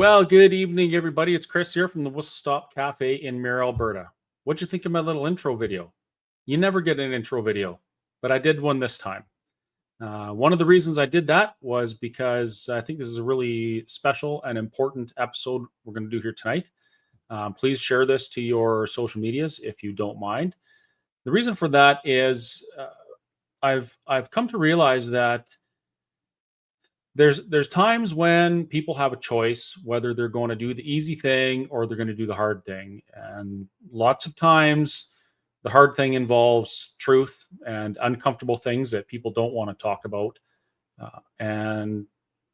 Well, good evening, everybody. It's Chris here from the Whistle Stop Cafe in Mirror, Alberta. What'd you think of my little intro video? You never get an intro video, but I did one this time. One of the reasons I did that was because I think this is a really special and important episode we're going to do here tonight. Please share this to your social medias if you don't mind. The reason for that is I've come to realize that there's times when people have a choice whether they're going to do the easy thing or they're going to do the hard thing, and lots of times the hard thing involves truth and uncomfortable things that people don't want to talk about. And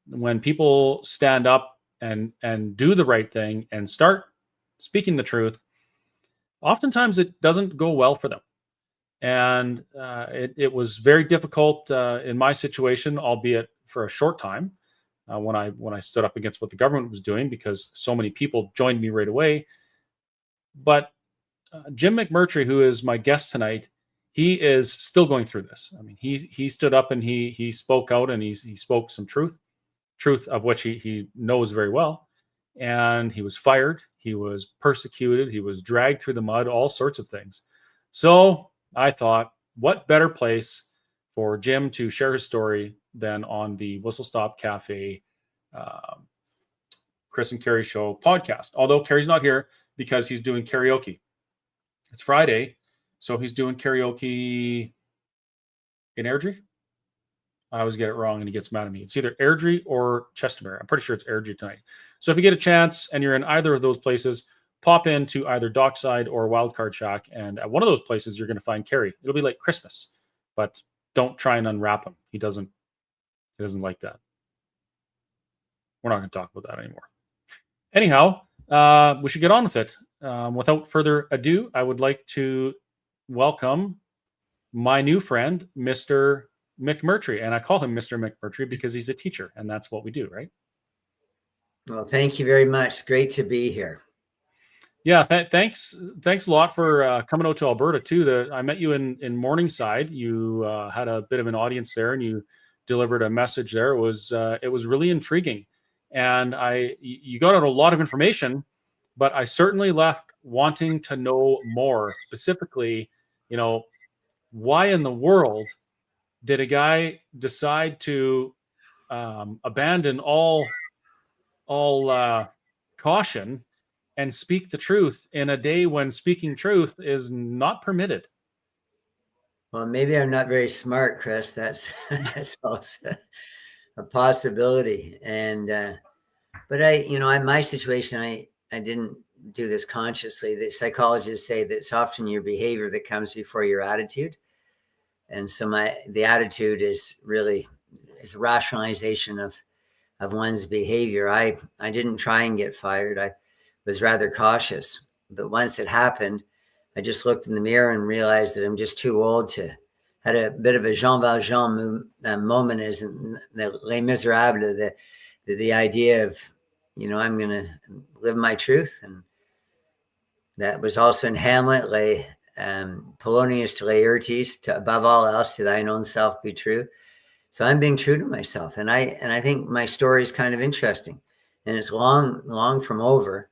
when people stand up and do the right thing and start speaking the truth, oftentimes it doesn't go well for them. And it was very difficult in my situation, albeit for a short time, when I stood up against what the government was doing, because so many people joined me right away. But Jim McMurtry, who is my guest tonight, he is still going through this. I mean, he stood up and he spoke out, and he spoke some truth of which he knows very well. And he was fired, he was persecuted, he was dragged through the mud, all sorts of things. So I thought, what better place for Jim to share his story than on the Whistle Stop Cafe Chris and Carrie Show podcast. Although Carrie's not here because he's doing karaoke. It's Friday, so he's doing karaoke in Airdrie. I always get it wrong and he gets mad at me. It's either Airdrie or Chestermere. I'm pretty sure it's Airdrie tonight. So if you get a chance and you're in either of those places, pop into either Dockside or Wildcard Shack, and at one of those places you're going to find Carrie. It'll be like Christmas, but don't try and unwrap him. He doesn't like that. We're not going to talk about that anymore. Anyhow, we should get on with it. Without further ado, I would like to welcome my new friend, Mr. McMurtry. And I call him Mr. McMurtry because he's a teacher, and that's what we do, right? Well, thank you very much. Great to be here. Yeah, thanks a lot for coming out to Alberta too. I met you in Morningside. You had a bit of an audience there, and you delivered a message there. It was really intriguing, and you got out a lot of information, but I certainly left wanting to know more. Specifically, why in the world did a guy decide to abandon all caution and speak the truth in a day when speaking truth is not permitted? Well, maybe I'm not very smart, Chris. That's also a possibility. And but in my situation, I didn't do this consciously. The psychologists say that it's often your behavior that comes before your attitude. And so the attitude is really a rationalization of one's behavior. I didn't try and get fired. I was rather cautious, but once it happened, I just looked in the mirror and realized that I'm just too old to. Had a bit of a Jean Valjean moment, as in Les Miserables, the idea of, I'm going to live my truth. And that was also in Hamlet, Polonius to Laertes, to above all else, to thine own self be true. So I'm being true to myself. And I think my story is kind of interesting, and it's long from over.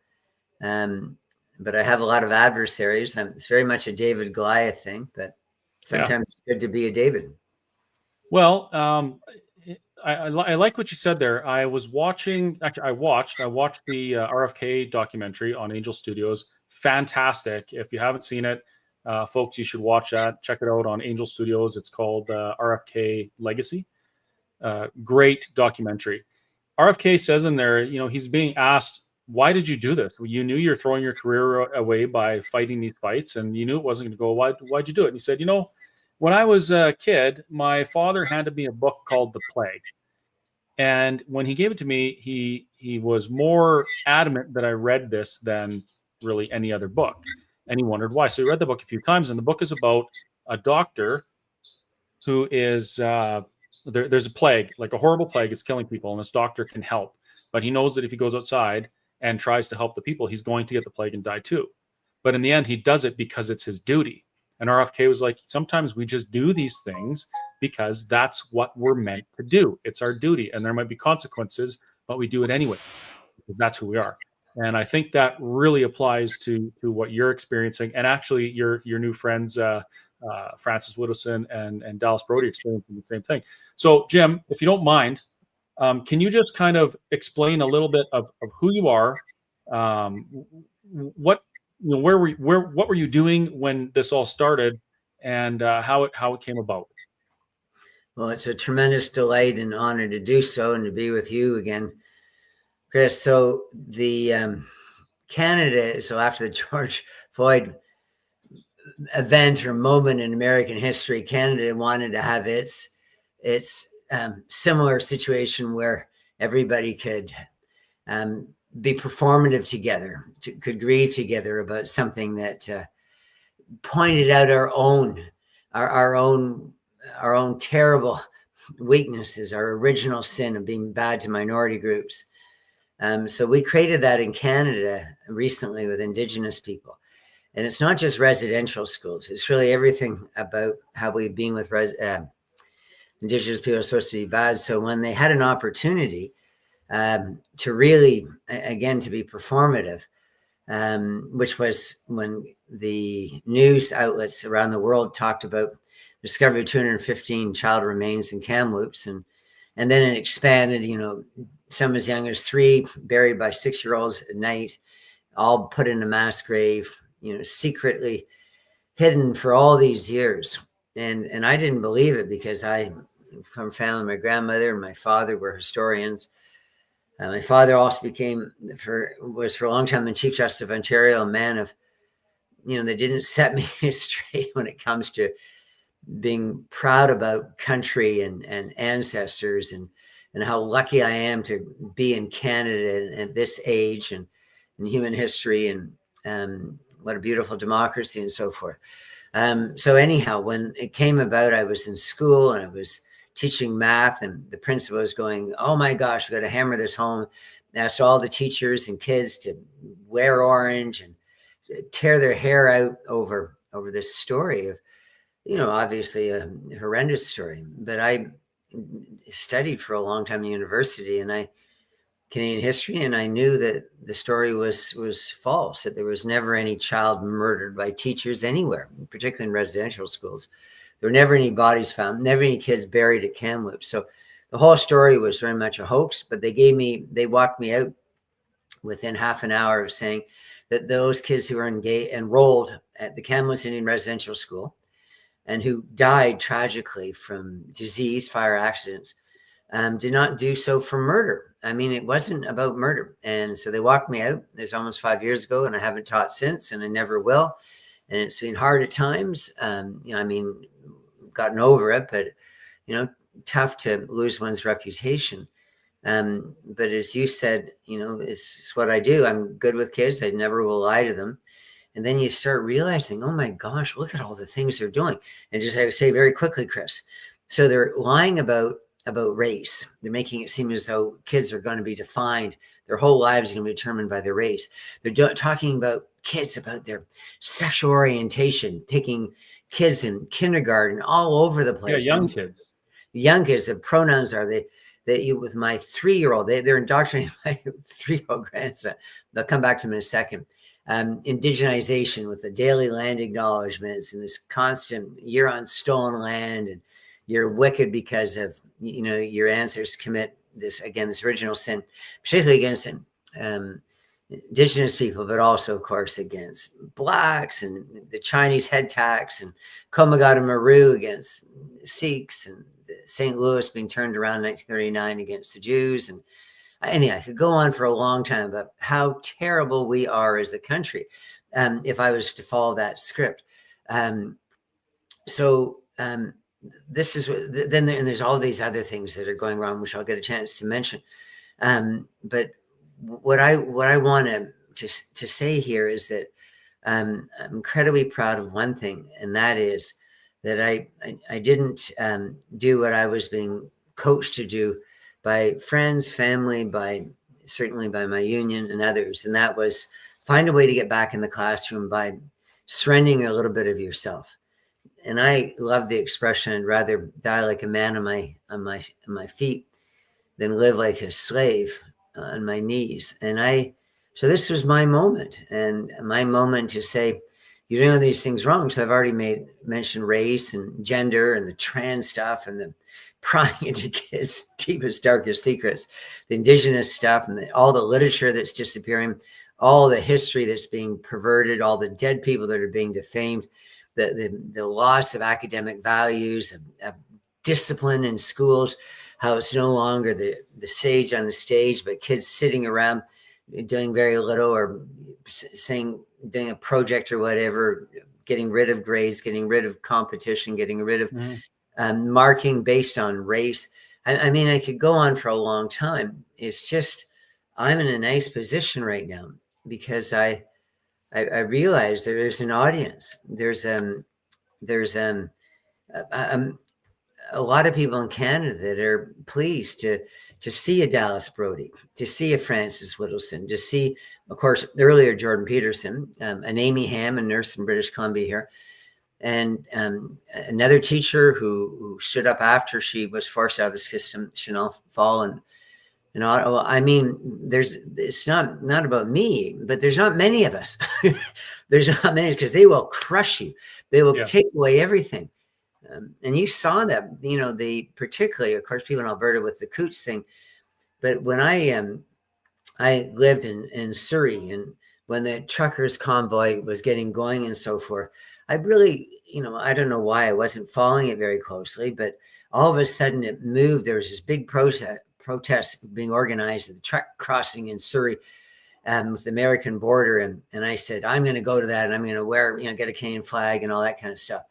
But I have a lot of adversaries. It's very much a David Goliath thing, but sometimes It's good to be a David. Well, I like what you said there. I watched the RFK documentary on Angel Studios. Fantastic. If you haven't seen it, folks, you should watch that. Check it out on Angel Studios. It's called RFK Legacy. Great documentary. RFK says in there, he's being asked, why did you do this? Well, you knew you're throwing your career away by fighting these fights, and you knew it wasn't going to go. Why'd you do it? And he said, when I was a kid, my father handed me a book called The Plague. And when he gave it to me, he was more adamant that I read this than really any other book. And he wondered why. So he read the book a few times, and the book is about a doctor who is, there's a plague, like a horrible plague. It's killing people, and this doctor can help. But he knows that if he goes outside and tries to help the people, he's going to get the plague and die too. But in the end, he does it because it's his duty. And RFK was like, sometimes we just do these things because that's what we're meant to do. It's our duty, and there might be consequences, but we do it anyway. because that's who we are. And I think that really applies to what you're experiencing, and actually your new friends, Francis Widdowson and Dallas Brody, experiencing the same thing. So, Jim, if you don't mind, can you just kind of explain a little bit of who you are, what what were you doing when this all started, and how it came about? Well, it's a tremendous delight and honor to do so and to be with you again, Chris. So the Canada, so after the George Floyd event or moment in American history, Canada wanted to have its similar situation where everybody could be performative together, could grieve together about something that pointed out our own terrible weaknesses, our original sin of being bad to minority groups. So we created that in Canada recently with Indigenous people. And it's not just residential schools. It's really everything about how we've been with Indigenous people are supposed to be bad. So when they had an opportunity to really, again, to be performative, which was when the news outlets around the world talked about the discovery of 215 child remains in Kamloops. And then it expanded, some as young as 3 buried by 6-year-olds at night, all put in a mass grave, secretly hidden for all these years. And I didn't believe it because I, from family, my grandmother and my father were historians. My father also was for a long time the Chief Justice of Ontario, a man of, that didn't set me straight when it comes to being proud about country and ancestors and how lucky I am to be in Canada at this age and in human history and what a beautiful democracy and so forth. So anyhow, when it came about, I was in school and I was teaching math, and the principal was going, "Oh my gosh, we got to hammer this home." I asked all the teachers and kids to wear orange and tear their hair out over this story of, obviously a horrendous story. But I studied for a long time in university and Canadian history, and I knew that the story was false, that there was never any child murdered by teachers anywhere, particularly in residential schools. There were never any bodies found, never any kids buried at Kamloops. So the whole story was very much a hoax, but they walked me out within half an hour of saying that those kids who were enrolled at the Kamloops Indian Residential School and who died tragically from disease, fire accidents, did not do so for murder. I mean, it wasn't about murder. And so they walked me out. It was almost 5 years ago, and I haven't taught since, and I never will. And it's been hard at times. Gotten over it, but, tough to lose one's reputation. But as you said, it's what I do. I'm good with kids. I never will lie to them. And then you start realizing, oh my gosh, look at all the things they're doing. And just I would say very quickly, Chris. So they're lying about race. They're making it seem as though kids are going to be defined. Their whole lives are going to be determined by their race. They're talking about kids, about their sexual orientation, taking kids in kindergarten all over the place. Yeah, young kids. Young kids, the pronouns are with my 3-year-old, they're indoctrinating my 3-year-old grandson. They'll come back to them in a second. Indigenization with the daily land acknowledgements and this constant, you're on stolen land and you're wicked because of, your ancestors commit this original sin, particularly against Indigenous people, but also, of course, against Blacks and the Chinese head tax and Komagata Maru against Sikhs and St. Louis being turned around in 1939 against the Jews. And anyhow, I could go on for a long time about how terrible we are as a country if I was to follow that script. This is then there's all these other things that are going wrong, which I'll get a chance to mention. But what I want to say here is that I'm incredibly proud of one thing, and that is that I didn't do what I was being coached to do by friends, family, certainly by my union and others, and that was find a way to get back in the classroom by surrendering a little bit of yourself. And I love the expression, I'd rather die like a man on my feet than live like a slave. on my knees. And so this was my moment, and my moment to say, you're doing these things wrong. So I've already mentioned race and gender and the trans stuff and the prying into kids' deepest, darkest secrets, the indigenous stuff, and all the literature that's disappearing, all the history that's being perverted, all the dead people that are being defamed, the loss of academic values, of discipline in schools, how it's no longer the sage on the stage, but kids sitting around doing very little, or doing a project or whatever, getting rid of grades, getting rid of competition, getting rid of marking based on race. I mean, I could go on for a long time. It's just, I'm in a nice position right now because I realize there's an audience. There's a lot of people in Canada that are pleased to see a Dallas Brody, to see a Francis Whittleson, to see, of course, earlier Jordan Peterson, an Amy Ham, a nurse in British Columbia here, and another teacher who stood up after she was forced out of the system, Chanel Fall, and Ottawa. I mean, it's not about me, but there's not many of us. There's not many, because they will crush you. They will take away everything. And you saw that, particularly, of course, people in Alberta with the Coots thing. But when I lived in Surrey, and when the truckers convoy was getting going and so forth, I really, I don't know why I wasn't following it very closely, but all of a sudden it moved. There was this big protest being organized at the truck crossing in Surrey with the American border. And I said, I'm going to go to that, and I'm going to wear, get a Canadian flag and all that kind of stuff.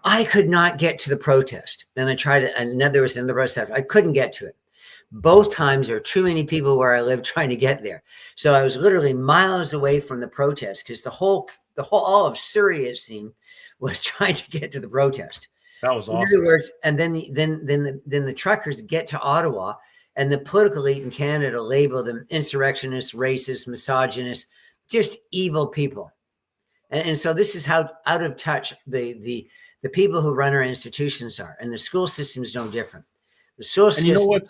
I could not get to the protest. And I tried it, and there was another protest after. I couldn't get to it. Both times there were too many people where I live trying to get there. So I was literally miles away from the protest, because all of Surrey, it seemed, was trying to get to the protest. That was awesome. In other words, and then the truckers get to Ottawa, and the political elite in Canada label them insurrectionists, racist, misogynist, just evil people. And so this is how out of touch the people who run our institutions are, and the school system is no different. The school system. And you know what?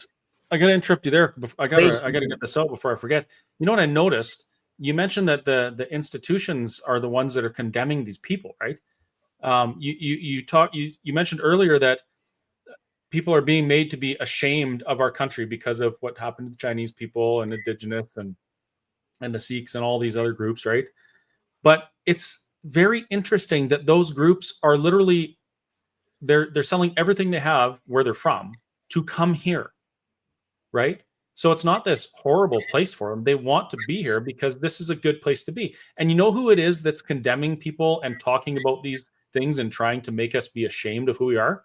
I got to interrupt you there. I got to get this out before I forget. You know what I noticed? You mentioned that the institutions are the ones that are condemning these people, right? You mentioned earlier that people are being made to be ashamed of our country because of what happened to the Chinese people and Indigenous and the Sikhs and all these other groups, right? But it's very interesting that those groups are literally they're selling everything they have where they're from to come here, right? So it's not this horrible place for them. They want to be here because this is a good place to be. And you know who it is that's condemning people and talking about these things and trying to make us be ashamed of who we are?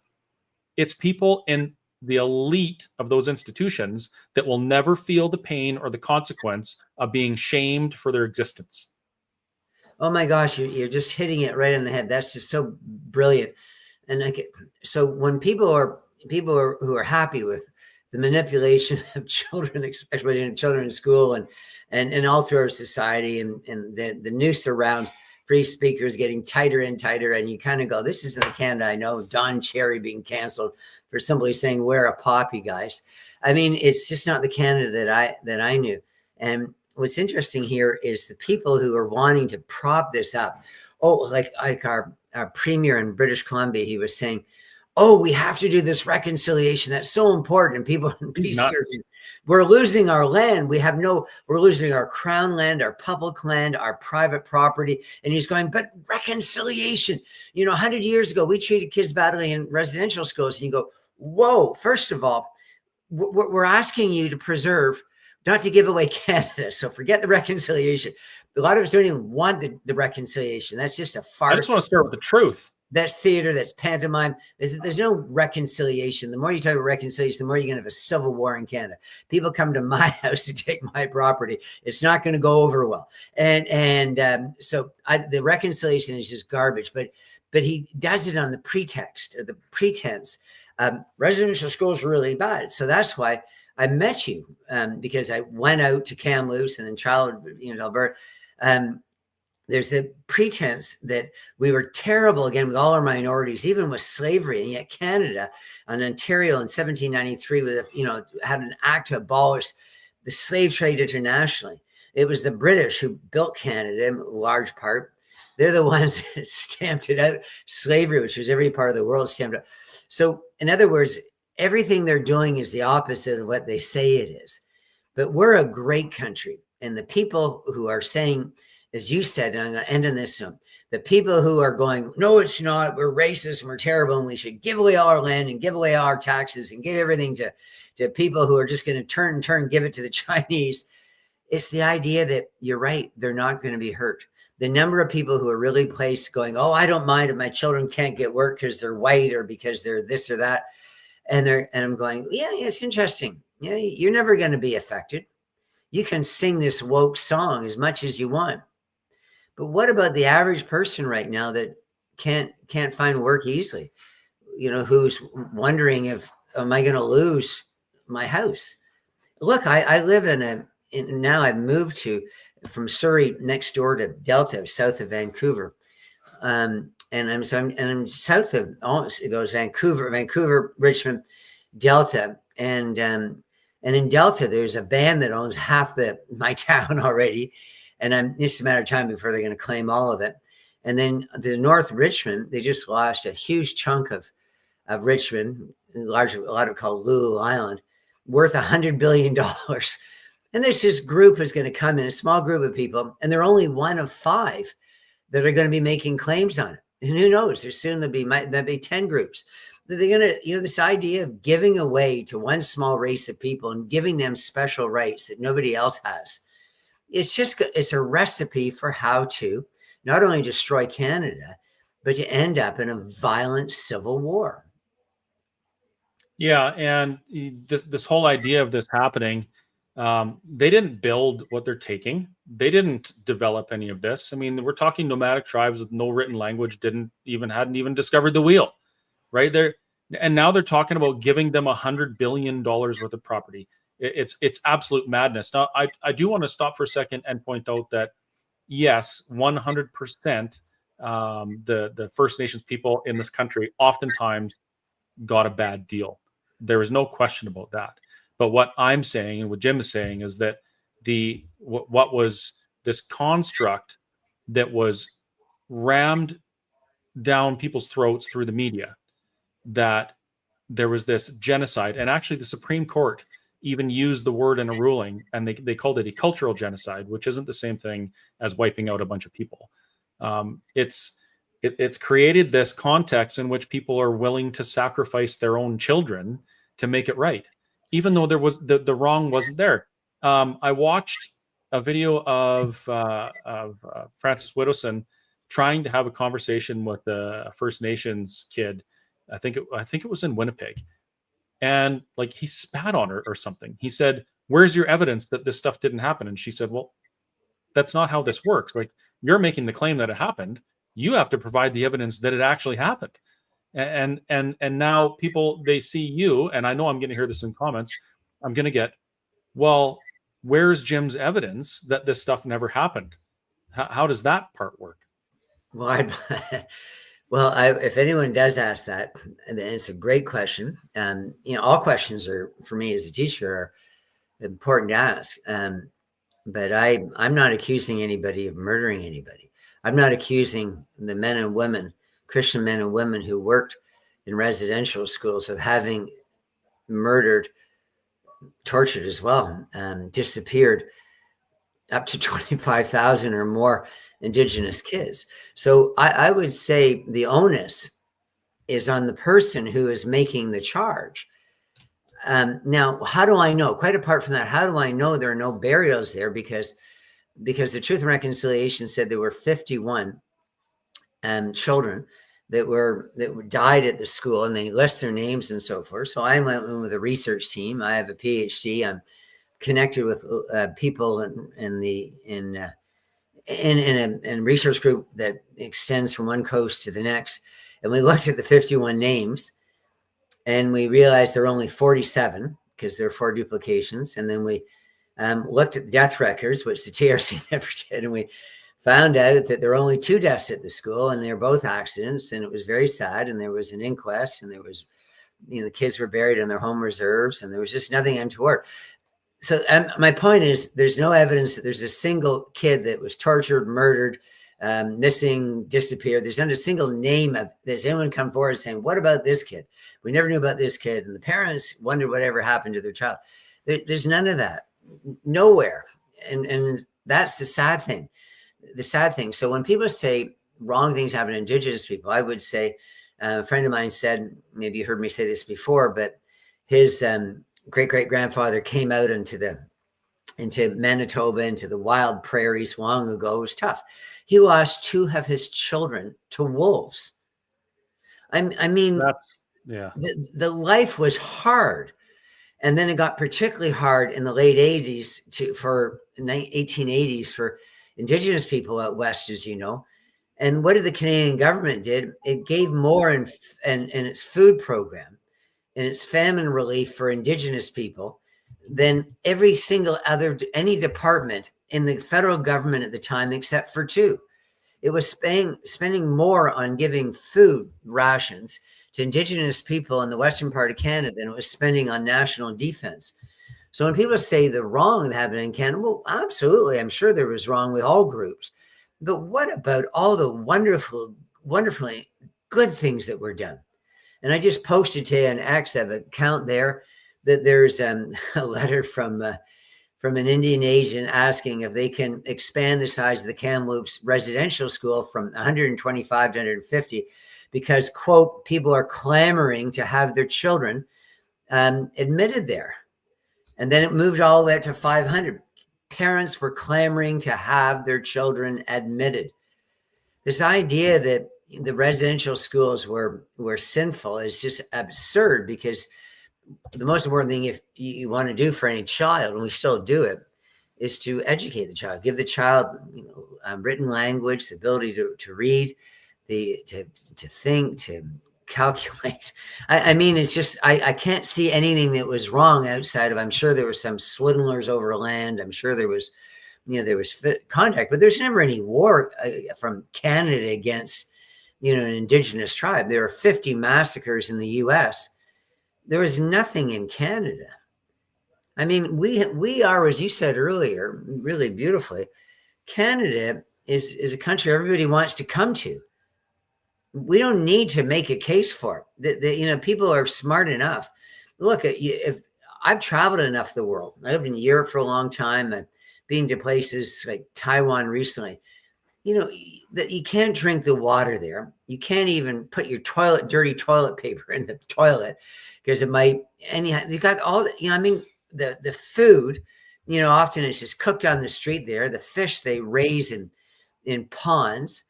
It's people in the elite of those institutions that will never feel the pain or the consequence of being shamed for their existence. Oh my gosh, you're just hitting it right in the head. That's just so brilliant. And so when people who are happy with the manipulation of children, especially children in school and all through our society, and the noose around free speakers getting tighter and tighter, and you kind of go, this isn't the Canada I know. Don Cherry being canceled for simply saying wear a poppy, guys. I mean, it's just not the Canada that I knew. And what's interesting here is the people who are wanting to prop this up. Oh, like our premier in British Columbia, he was saying, oh, we have to do this reconciliation. That's so important. And people in BC, we're losing our land. We're losing our crown land, our public land, our private property. And he's going, but reconciliation, 100 years ago, we treated kids badly in residential schools. And you go, whoa, first of all, we're asking you to preserve, not to give away Canada. So forget the reconciliation. A lot of us don't even want the reconciliation. That's just a farce. I just want to start with the truth. That's theater. That's pantomime. There's no reconciliation. The more you talk about reconciliation, the more you're going to have a civil war in Canada. People come to my house to take my property. It's not going to go over well. So the reconciliation is just garbage. But he does it on the pretext or the pretense. Residential schools are really bad. So that's why I met you, because I went out to Kamloops and then traveled, Alberta. There's the pretense that we were terrible again with all our minorities, even with slavery, and yet Canada and Ontario in 1793 had an act to abolish the slave trade internationally. It was the British who built Canada in large part. They're the ones that stamped it out. Slavery, which was every part of the world, stamped out. So in other words, everything they're doing is the opposite of what they say it is. But we're a great country. And the people who are saying, as you said, and I'm going to end on this note, the people who are going, no, it's not, we're racist and we're terrible and we should give away all our land and give away all our taxes and give everything to people who are just going to turn, give it to the Chinese. It's the idea that you're right, they're not going to be hurt. The number of people who are really placed going, oh, I don't mind if my children can't get work because they're white or because they're this or that. And I'm going, yeah, it's interesting. Yeah, you're never going to be affected. You can sing this woke song as much as you want. But what about the average person right now that can't find work easily? You know, who's wondering if, am I going to lose my house? Look, I live now I've moved from Surrey next door to Delta, south of Vancouver. And I'm south of, it goes Vancouver, Richmond, Delta. And in Delta, there's a band that owns half my town already. And it's just a matter of time before they're going to claim all of it. And then the North Richmond, they just lost a huge chunk of Richmond, a lot of it called Lulu Island, worth $100 billion. And there's this group is going to come in, a small group of people, and they're only one of 5 that are going to be making claims on it. And who knows? There's soon there'll be 10 groups. They're going to, this idea of giving away to one small race of people and giving them special rights that nobody else has. It's a recipe for how to not only destroy Canada, but to end up in a violent civil war. Yeah, and this whole idea of this happening, they didn't build what they're taking. They didn't develop any of this. I mean, we're talking nomadic tribes with no written language, hadn't even discovered the wheel, right there. And now they're talking about giving them $100 billion worth of property. It's absolute madness. Now, I do want to stop for a second and point out that yes, 100%, the First Nations people in this country oftentimes got a bad deal. There is no question about that. But what I'm saying and what Jim is saying is that what was this construct that was rammed down people's throats through the media, that there was this genocide, and actually the Supreme Court even used the word in a ruling, and they called it a cultural genocide, which isn't the same thing as wiping out a bunch of people. It's created this context in which people are willing to sacrifice their own children to make it right, even though there was the wrong wasn't there. I watched a video of Francis Widdowson trying to have a conversation with a First Nations kid. I think it was in Winnipeg, and like he spat on her or something. He said, "Where's your evidence that this stuff didn't happen?" And she said, "Well, that's not how this works. Like, you're making the claim that it happened. You have to provide the evidence that it actually happened." And now people, they see you, and I know I'm going to hear this in comments. I'm going to get, well, where's Jim's evidence that this stuff never happened? How does that part work? Well, if anyone does ask that, and it's a great question. All questions are, for me as a teacher, are important to ask. But I'm not accusing anybody of murdering anybody. I'm not accusing the men and women, Christian men and women who worked in residential schools of having murdered, tortured as well, disappeared up to 25,000 or more Indigenous kids. So I would say the onus is on the person who is making the charge. Now, how do I know? Quite apart from that, how do I know there are no burials there? Because the Truth and Reconciliation said there were 51 children that died at the school, and they list their names and so forth. So I went in with a research team. I have a PhD. I'm connected with people in a research group that extends from one coast to the next. And we looked at the 51 names, and we realized there are only 47 because there are 4 duplications. And then we looked at the death records, which the TRC never did, and we found out that there were only 2 deaths at the school, and they were both accidents, and it was very sad. And there was an inquest, and there was, the kids were buried in their home reserves, and there was just nothing untoward. So my point is, there's no evidence that there's a single kid that was tortured, murdered, missing, disappeared. There's not a single name of, there's anyone come forward saying, what about this kid? We never knew about this kid. And the parents wonder whatever happened to their child. There's none of that, nowhere. And that's the sad thing. The sad thing. So when people say wrong things happen to Indigenous people, I would say, a friend of mine said, maybe you heard me say this before, but his great-great-grandfather came out into Manitoba, into the wild prairies long ago. It was tough. He lost 2 of his children to wolves. I mean, the life was hard. And then it got particularly hard in the late 80s 1880s for Indigenous people out west, as you know. And what did the Canadian government did? It gave more in its food program and its famine relief for Indigenous people than every single any department in the federal government at the time, except for 2. It was spending more on giving food rations to Indigenous people in the western part of Canada than it was spending on national defense. So when people say the wrong that happened in Canada, well, absolutely, I'm sure there was wrong with all groups. But what about all the wonderfully good things that were done? And I just posted today on X, I have an account there, that there's a letter from an Indian agent asking if they can expand the size of the Kamloops residential school from 125 to 150 because, quote, people are clamoring to have their children admitted there. And then it moved all the way up to 500. Parents were clamoring to have their children admitted. This idea that the residential schools were sinful is just absurd, because the most important thing if you want to do for any child, and we still do it, is to educate the child, give the child written language, the ability to read, to think, to calculate. I mean, it's just, I can't see anything that was wrong outside of, I'm sure there were some swindlers over land. I'm sure there was, there was contact, but there's never any war from Canada against, an Indigenous tribe. There were 50 massacres in the US. There was nothing in Canada. I mean, we are, as you said earlier, really beautifully, Canada is a country everybody wants to come to. We don't need to make a case for it. People are smart enough. Look, if I've traveled enough the world. I lived in Europe for a long time. I've been to places like Taiwan recently. That you can't drink the water there. You can't even put your dirty toilet paper in the toilet because it might. You got all the food. Often it's just cooked on the street there. The fish they raise in ponds,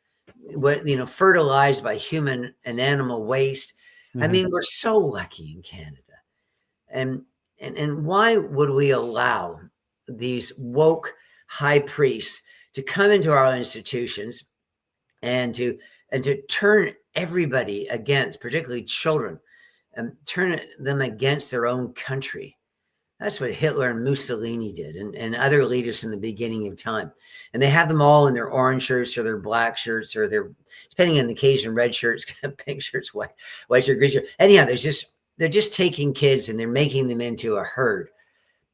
fertilized by human and animal waste. Mm-hmm. I mean, we're so lucky in Canada, and why would we allow these woke high priests to come into our institutions and to turn everybody against, particularly children, and turn them against their own country? That's what Hitler and Mussolini did, and other leaders in the beginning of time. And they have them all in their orange shirts or their black shirts or their, depending on the occasion, red shirts, pink shirts, white shirts, green shirts. Anyhow, they're just taking kids and they're making them into a herd.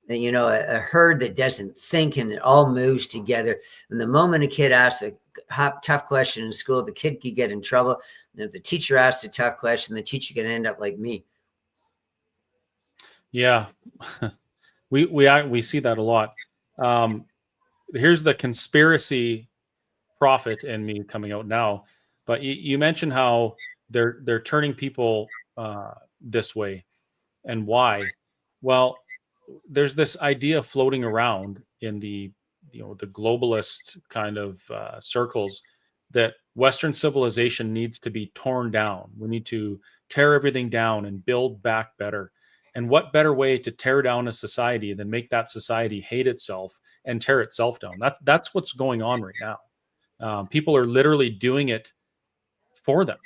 A herd that doesn't think, and it all moves together. And the moment a kid asks a tough question in school, the kid could get in trouble. And if the teacher asks a tough question, the teacher can end up like me. Yeah, we see that a lot. Here's the conspiracy prophet in me coming out now. But you mentioned how they're turning people this way, and why? Well, there's this idea floating around in the globalist kind of circles that Western civilization needs to be torn down. We need to tear everything down and build back better. And what better way to tear down a society than make that society hate itself and tear itself down? That's what's going on right now. People are literally doing it for them.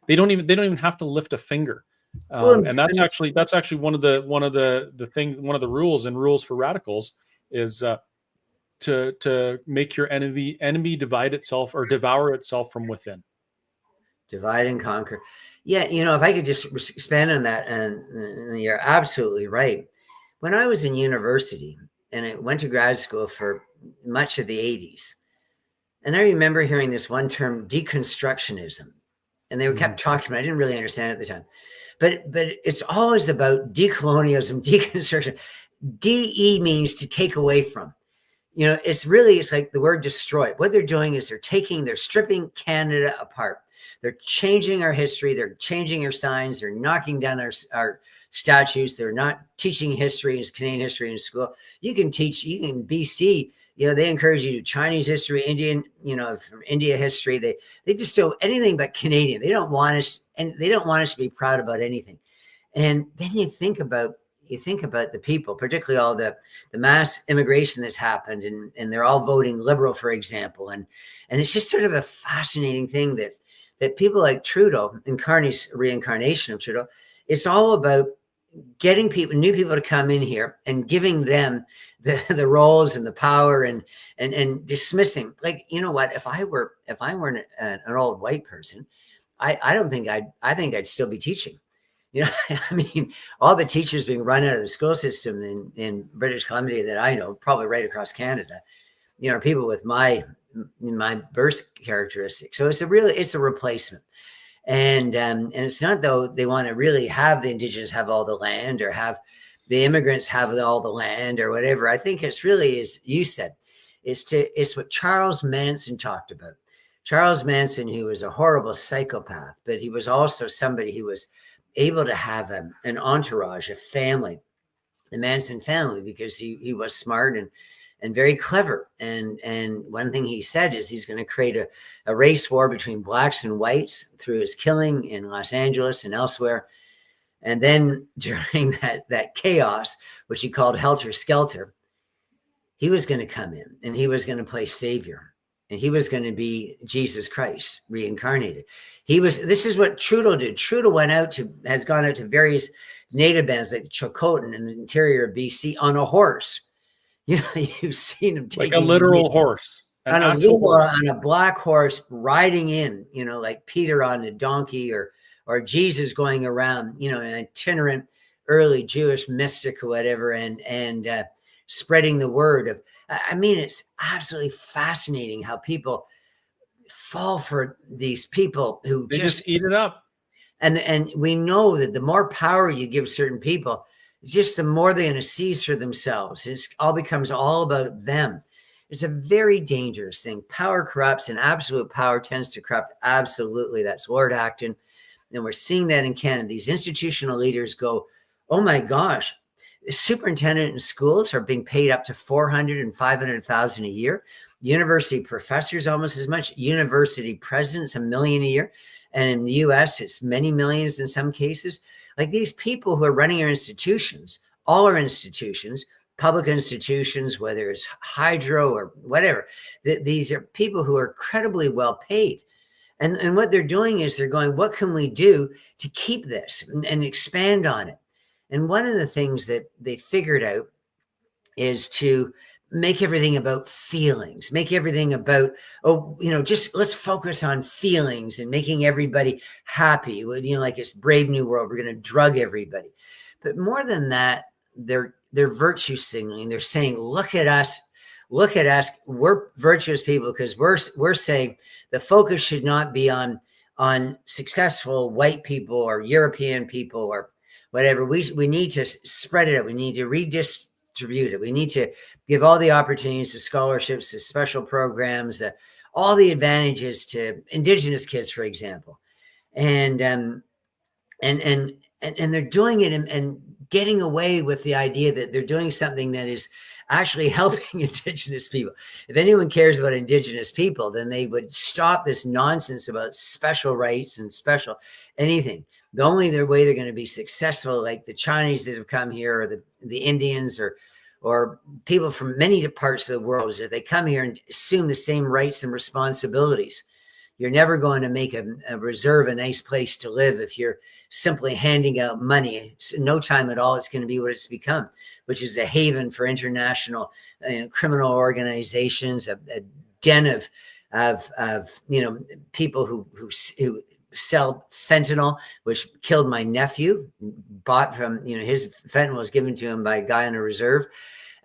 They don't even have to lift a finger. And that's actually one of the things, one of the rules for radicals is to make your enemy divide itself or devour itself from within. Divide and conquer. Yeah, if I could just expand on that, and you're absolutely right. when I was in university and I went to grad school for much of the 80s, and I remember hearing this one term, deconstructionism, and they kept talking about it. I didn't really understand it at the time, but it's always about decolonialism, deconstruction. DE means to take away from. You know, it's like the word destroy. What they're doing is they're stripping Canada apart. They're changing our history. They're changing our signs. They're knocking down our statues. They're not teaching history as Canadian history in school. You can BC, you know, they encourage you to Chinese history, Indian, you know, from India history. They just do anything but Canadian. They don't want us, and they don't want us to be proud about anything. And then you think about the people, particularly all the mass immigration that's happened, and they're all voting Liberal, for example. And it's just sort of a fascinating thing that people like Trudeau, reincarnation of Trudeau, it's all about getting new people to come in here and giving them the roles and the power and dismissing. Like, you know what, if I were an old white person, I think I'd still be teaching. You know, I mean, all the teachers being run out of the school system in British Columbia that I know, probably right across Canada, you know, are people with my birth characteristics. So it's a replacement. And it's not though they want to really have the Indigenous have all the land or have the immigrants have all the land or whatever. I think it's really, as you said, it's what Charles Manson talked about. Charles Manson, who was a horrible psychopath, but he was also somebody who was able to have an entourage, a family, the Manson family, because he was smart and very clever. And one thing he said is he's going to create a race war between blacks and whites through his killing in Los Angeles and elsewhere. And then during that chaos, which he called Helter Skelter, he was going to come in and he was going to play savior. And he was going to be Jesus Christ reincarnated. This is what Trudeau did. Trudeau has gone out to various native bands like Chilcotin in the interior of BC on a horse. You know, you've seen him take like a literal horse, on a black horse riding in, you know, like Peter on a donkey or Jesus going around, you know, an itinerant early Jewish mystic or whatever, and spreading the word of. I mean, it's absolutely fascinating how people fall for these people who just eat it up. And we know that the more power you give certain people, just the more they're going to seize for themselves. It all becomes all about them. It's a very dangerous thing. Power corrupts, and absolute power tends to corrupt. Absolutely. That's Lord Acton. And we're seeing that in Canada. These institutional leaders go, oh my gosh, superintendent in schools are being paid up to $400,000 and $500,000 a year. University professors almost as much. University presidents $1 million a year, and in the U.S. it's many millions in some cases. Like these people who are running our institutions, all our institutions, public institutions, whether it's hydro or whatever, these are people who are incredibly well paid. And what they're doing is they're going, what can we do to keep this and expand on it? And one of the things that they figured out is to make everything about feelings, make everything about, just let's focus on feelings and making everybody happy. You know, like it's Brave New World, we're going to drug everybody. But more than that, they're virtue signaling. They're saying, look at us. We're virtuous people because we're saying the focus should not be on successful white people or European people or whatever. We need to spread it out. We need to redistribute it. We need to give all the opportunities to scholarships, to special programs, all the advantages to Indigenous kids, for example. And they're doing it and getting away with the idea that they're doing something that is actually helping Indigenous people. If anyone cares about Indigenous people, then they would stop this nonsense about special rights and special anything. The only way they're going to be successful, like the Chinese that have come here, or the Indians, or people from many parts of the world, is that they come here and assume the same rights and responsibilities. You're never going to make a reserve a nice place to live if you're simply handing out money. No time at all, it's going to be what it's become, which is a haven for international criminal organizations, a den of people who sell fentanyl, which killed my nephew, bought from, his fentanyl was given to him by a guy on a reserve.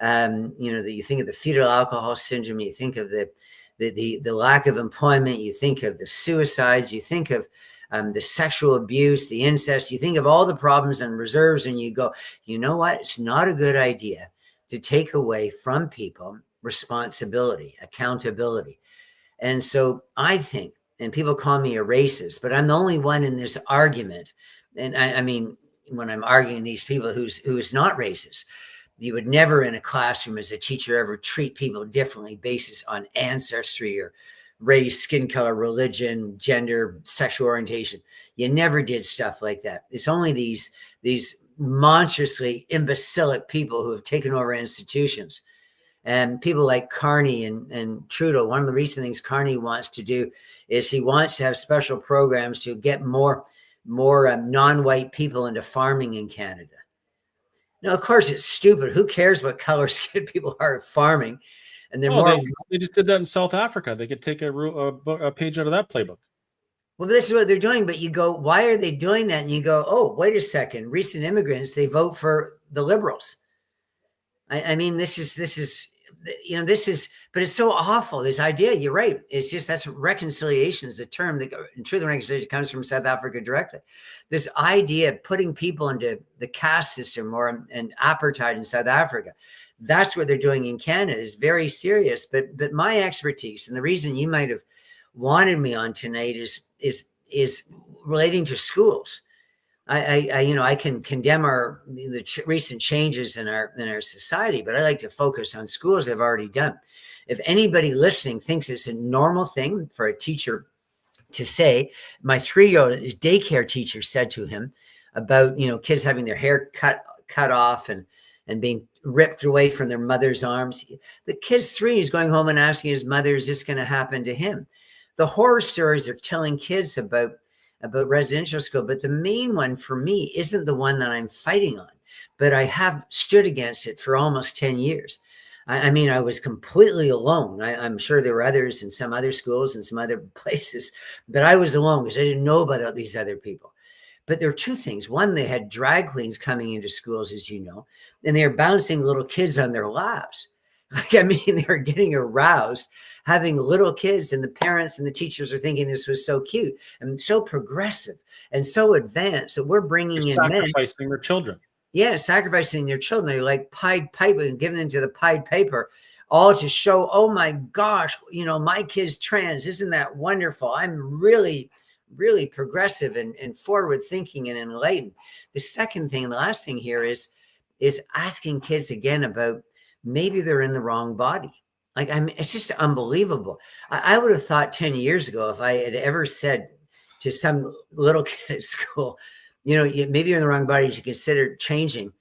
You think of the fetal alcohol syndrome, you think of the lack of employment, you think of the suicides, you think of the sexual abuse, the incest, you think of all the problems and reserves, and you go, you know what? It's not a good idea to take away from people responsibility, accountability. And so I think, and people call me a racist, but I'm the only one in this argument. And I mean, when I'm arguing these people who is not racist, you would never in a classroom as a teacher ever treat people differently based on ancestry or race, skin color, religion, gender, sexual orientation. You never did stuff like that. It's only these monstrously imbecilic people who have taken over institutions. And people like Carney and Trudeau, one of the recent things Carney wants to do is he wants to have special programs to get more non-white people into farming in Canada. Now, of course, it's stupid. Who cares what color skin people are at farming? And they're they just did that in South Africa. They could take a page out of that playbook. Well, this is what they're doing. But you go, why are they doing that? And you go, oh, wait a second. Recent immigrants, they vote for the Liberals. I mean, this is, but it's so awful. This idea, you're right. It's just, that's reconciliation is the term that, in truth, and reconciliation comes from South Africa directly. This idea of putting people into the caste system or an apartheid in South Africa, that's what they're doing in Canada is very serious. But my expertise and the reason you might have wanted me on tonight is relating to schools. I can condemn the recent changes in our society, but I like to focus on schools I've already done. If anybody listening thinks it's a normal thing for a teacher to say, my 3-year-old daycare teacher said to him about, kids having their hair cut off and being ripped away from their mother's arms. The kid's 3, he's going home and asking his mother, is this going to happen to him? The horror stories they're telling kids about residential school, but the main one for me isn't the one that I'm fighting on, but I have stood against it for almost 10 years. I mean, I was completely alone. I'm sure there were others in some other schools and some other places, but I was alone because I didn't know about these other people. But there are 2 things. One, they had drag queens coming into schools, as you know, and they were bouncing little kids on their laps. They were getting aroused, having little kids, and the parents and the teachers are thinking this was so cute and so progressive and so advanced that we're bringing in sacrificing their children. Yeah, sacrificing their children. They're like Pied Piper and giving them to the Pied Piper, all to show, oh my gosh, my kid's trans. Isn't that wonderful? I'm really, really progressive and forward thinking and enlightened. The second thing and the last thing here is asking kids again about maybe they're in the wrong body. It's just unbelievable. I would have thought 10 years ago, if I had ever said to some little kid at school, maybe you're in the wrong body, you should consider changing.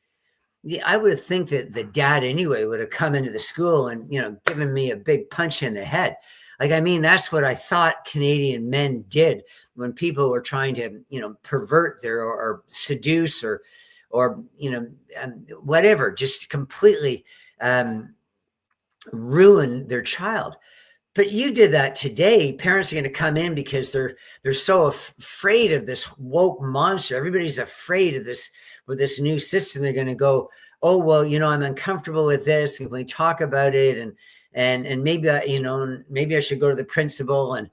I would think that the dad anyway would have come into the school and, given me a big punch in the head. That's what I thought Canadian men did when people were trying to, pervert or seduce or whatever, just completely ruin their child. But you did that today. Parents are going to come in because they're so afraid of this woke monster. Everybody's afraid of this with this new system. They're going to go, oh well, I'm uncomfortable with this. Can we talk about it? And maybe maybe I should go to the principal. And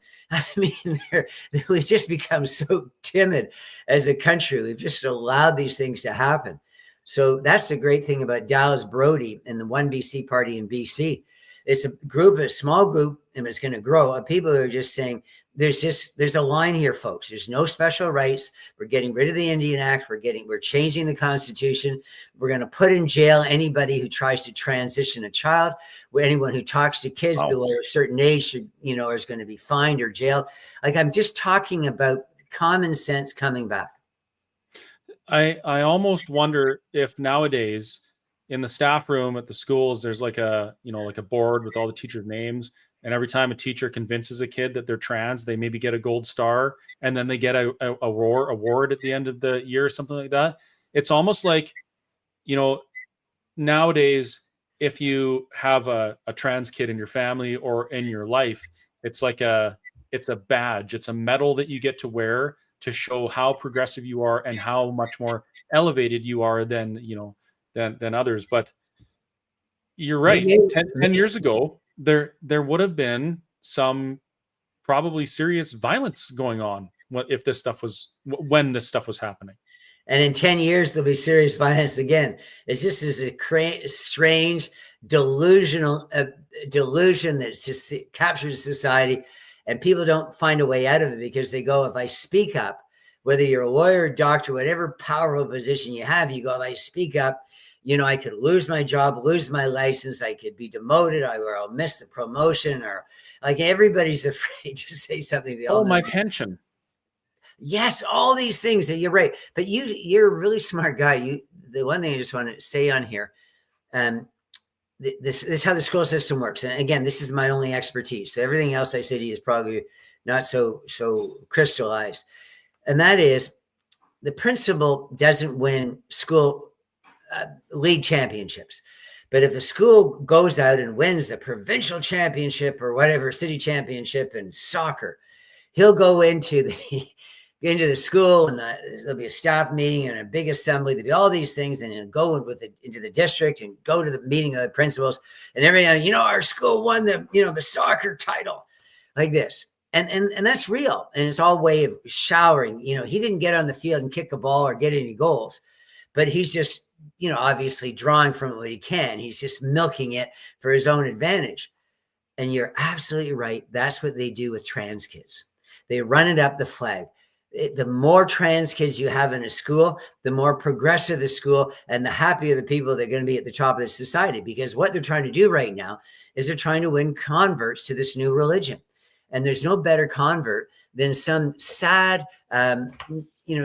we've just become so timid as a country. We've just allowed these things to happen. So that's the great thing about Dallas Brody and the One BC Party in BC. It's a small group, and it's going to grow of people who are just saying, there's a line here, folks. There's no special rights. We're getting rid of the Indian Act. We're changing the Constitution. We're going to put in jail anybody who tries to transition a child. Anyone who talks to kids below a certain age should, is going to be fined or jailed. I'm just talking about common sense coming back. I almost wonder if nowadays in the staff room at the schools, there's like a board with all the teachers' names. And every time a teacher convinces a kid that they're trans, they maybe get a gold star, and then they get a award at the end of the year or something like that. It's almost like, nowadays, if you have a trans kid in your family or in your life, it's a badge. It's a medal that you get to wear to show how progressive you are and how much more elevated you are than, than others. But you're right. Maybe, 10 years ago, there would have been some probably serious violence going on when this stuff was happening. and in 10 years, there'll be serious violence again. It's just a strange, delusion that just captures society, and people don't find a way out of it because they go, if I speak up, whether you're a lawyer, doctor, whatever powerful position you have, you go, if I speak up, I could lose my job, lose my license, I could be demoted, or I'll miss the promotion, or like everybody's afraid to say something. My pension. Yes, all these things that you're right. But you're a really smart guy. The one thing I just want to say on here, this is how the school system works. And again, this is my only expertise. So everything else I say to you is probably not so crystallized. And that is, the principal doesn't win school league championships. But if the school goes out and wins the provincial championship or whatever, city championship in soccer, he'll go into the school, and there'll be a staff meeting and a big assembly. There'll be all these things, and he'll go into the district and go to the meeting of the principals, and everything. Our school won the soccer title, like this, and that's real, and it's all way of showering. He didn't get on the field and kick a ball or get any goals, but he's just obviously drawing from what he can. He's just milking it for his own advantage. And you're absolutely right. That's what they do with trans kids. They run it up the flag. The more trans kids you have in a school, the more progressive the school, and the happier the people that are going to be at the top of the society. Because what they're trying to do right now is they're trying to win converts to this new religion. And there's no better convert than some sad,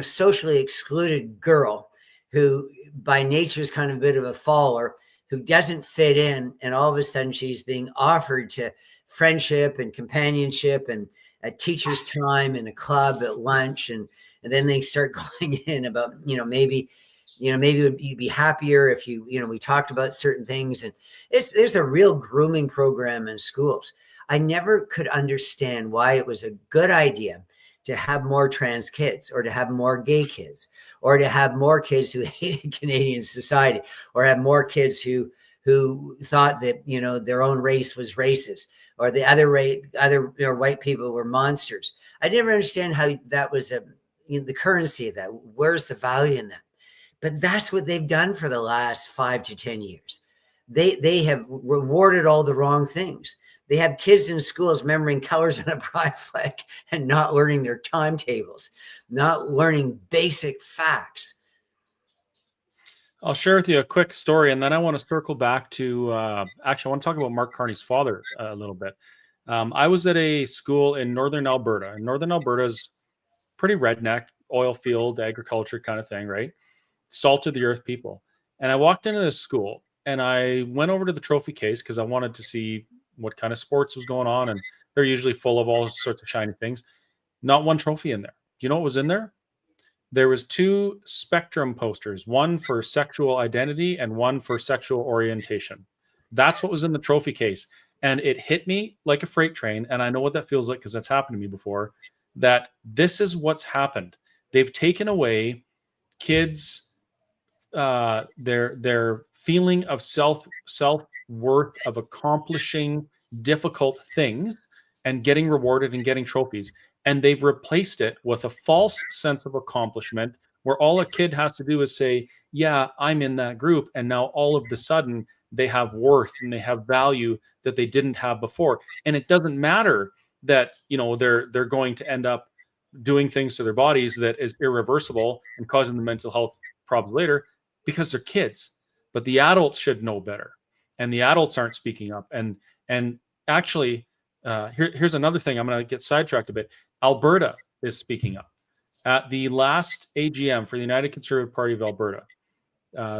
socially excluded girl who by nature is kind of a bit of a follower, who doesn't fit in. And all of a sudden she's being offered to friendship and companionship and a teacher's time in a club at lunch. And then they start going in about, maybe you'd be happier if we talked about certain things. And there's a real grooming program in schools. I never could understand why it was a good idea to have more trans kids, or to have more gay kids, or to have more kids who hated Canadian society, or have more kids who thought that, their own race was racist, or the other white people were monsters. I never understand how that was the currency of that. Where's the value in that? But that's what they've done for the last 5 to 10 years. They have rewarded all the wrong things. They have kids in schools remembering colors on a pride flag and not learning their timetables, not learning basic facts. I'll share with you a quick story, and then I want to circle back to, actually, I want to talk about Mark Carney's father a little bit. I was at a school in northern Alberta. And northern Alberta is pretty redneck, oil field, agriculture kind of thing, right? Salt of the earth people. And I walked into this school, and I went over to the trophy case because I wanted to see what kind of sports was going on, and they're usually full of all sorts of shiny things. Not one trophy in there. Do you know what was in there? There was 2 spectrum posters, one for sexual identity and one for sexual orientation. That's what was in the trophy case. And it hit me like a freight train. And I know what that feels like because that's happened to me before, that this is what's happened. They've taken away kids, their feeling of self-worth, of accomplishing difficult things and getting rewarded and getting trophies. And they've replaced it with a false sense of accomplishment where all a kid has to do is say, yeah, I'm in that group. And now all of the sudden they have worth and they have value that they didn't have before. And it doesn't matter that, they're going to end up doing things to their bodies that is irreversible and causing them mental health problems later, because they're kids. But the adults should know better, and the adults aren't speaking up. And actually, here's another thing. I'm going to get sidetracked a bit. Alberta is speaking up. At the last AGM for the United Conservative Party of Alberta,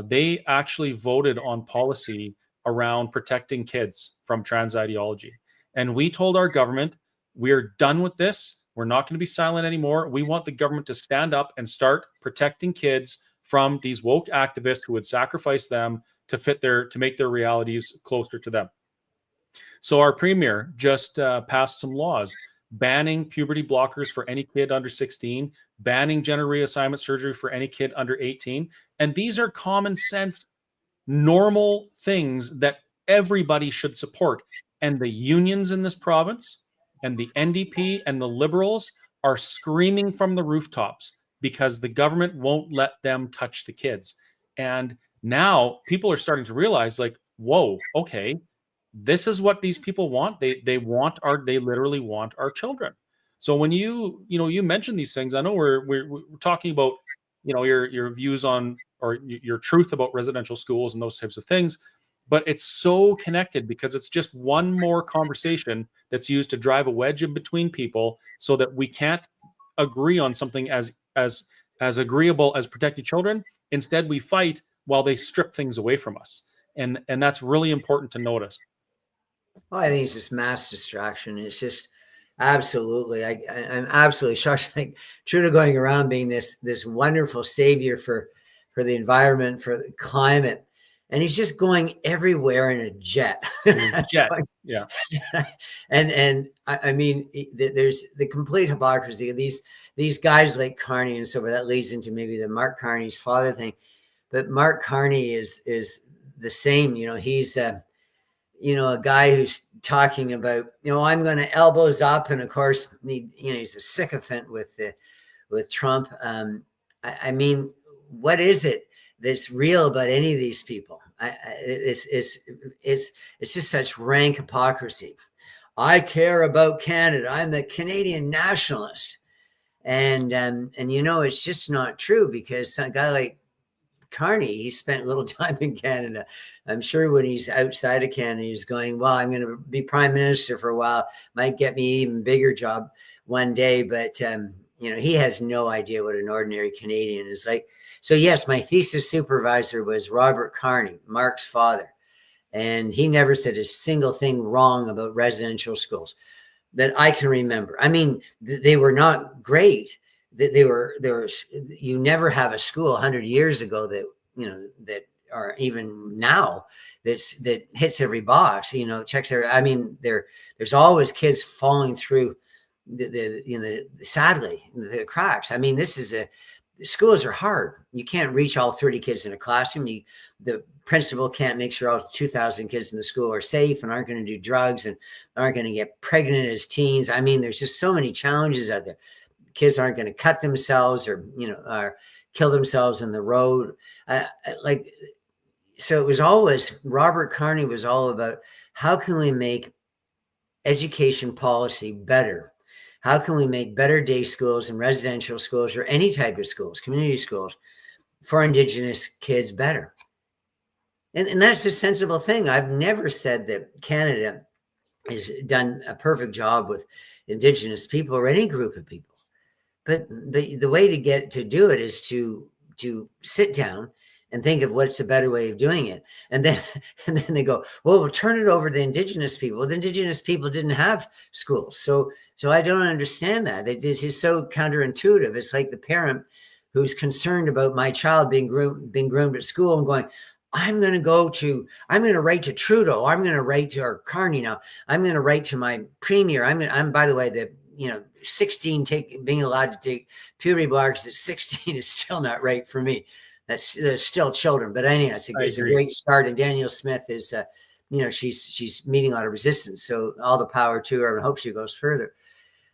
they actually voted on policy around protecting kids from trans ideology. And we told our government, we're done with this. We're not going to be silent anymore. We want the government to stand up and start protecting kids from these woke activists who would sacrifice them to make their realities closer to them. So our premier just passed some laws banning puberty blockers for any kid under 16, banning gender reassignment surgery for any kid under 18. And these are common sense, normal things that everybody should support. And the unions in this province and the NDP and the Liberals are screaming from the rooftops because the government won't let them touch the kids. And now people are starting to realize, like, whoa, okay, this is what these people want. They literally want our children. So when you mention these things, I know we're talking about your views on, or your truth about residential schools and those types of things, but it's so connected because it's just one more conversation that's used to drive a wedge in between people so that we can't agree on something as agreeable as protecting children. Instead, we fight while they strip things away from us, and that's really important to notice. Well, I think it's just mass distraction. It's just absolutely. I'm absolutely shocked. Like Trudeau going around being this wonderful savior for the environment, for the climate, and he's just going everywhere in a jet. Jet, yeah. And I mean, there's the complete hypocrisy of these guys like Carney, and so that leads into maybe the Mark Carney's father thing. But Mark Carney is the same. He's a guy who's talking about, I'm going to elbows up. And of course, he's a sycophant with Trump. I mean, what is it that's real about any of these people? It's just such rank hypocrisy. I care about Canada. I'm a Canadian nationalist. And it's just not true, because a guy like Carney, he spent a little time in Canada. I'm sure when he's outside of Canada, he's going, well, I'm going to be prime minister for a while. Might get me an even bigger job one day. But, he has no idea what an ordinary Canadian is like. So, yes, my thesis supervisor was Robert Carney, Mark's father. And he never said a single thing wrong about residential schools that I can remember. I mean, they were not great. You never have a school 100 years ago that or even now that hits every box, checks every. I mean, there's always kids falling through sadly the cracks. I mean, schools are hard. You can't reach all 30 kids in a classroom. The principal can't make sure all 2,000 kids in the school are safe and aren't going to do drugs and aren't going to get pregnant as teens. I mean, there's just so many challenges out there. Kids aren't going to cut themselves or kill themselves in the road. So it was always, Robert Carney was all about, how can we make education policy better? How can we make better day schools and residential schools, or any type of schools, community schools, for Indigenous kids better? And that's a sensible thing. I've never said that Canada has done a perfect job with Indigenous people or any group of people. But the way to do it is to sit down and think of what's a better way of doing it. And then they go, well, we'll turn it over to Indigenous people. Well, the Indigenous people didn't have schools. So I don't understand that. It's so counterintuitive. It's like the parent who's concerned about my child being groomed at school and going, I'm going to write to Trudeau. I'm going to write to our Carney now. I'm going to write to my premier. I'm by the way, 16 being allowed to take puberty blockers at 16 is still not right for me. They're still children, but anyhow, it's a great start. And Danielle Smith is, she's meeting a lot of resistance. So all the power to her, and hope she goes further.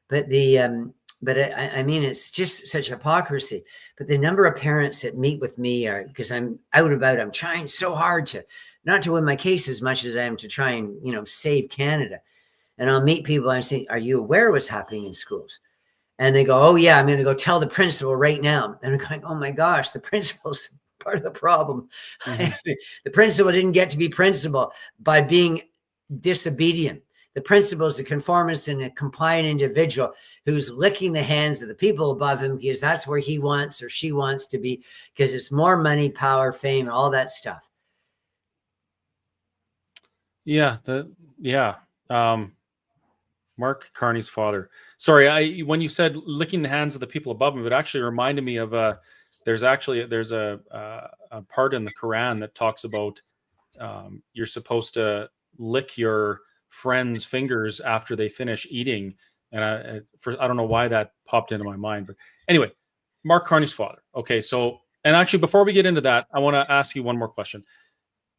But I mean, it's just such hypocrisy. But the number of parents that meet with me are, because I'm out about, I'm trying so hard not to win my case as much as I am to try and, save Canada. And I'll meet people and say, are you aware of what's happening in schools? And they go, oh yeah, I'm going to go tell the principal right now. And I'm going, oh my gosh, the principal's part of the problem. Mm-hmm. The principal didn't get to be principal by being disobedient. The principal is a conformist and a compliant individual who's licking the hands of the people above him because that's where he wants or she wants to be, because it's more money, power, fame, all that stuff. Yeah. Mark Carney's father. Sorry, when you said licking the hands of the people above him, it actually reminded me of there's a part in the Quran that talks about you're supposed to lick your friends' fingers after they finish eating, And I don't know why that popped into my mind, but anyway, Mark Carney's father. Okay, so, and actually, before we get into that, I want to ask you one more question.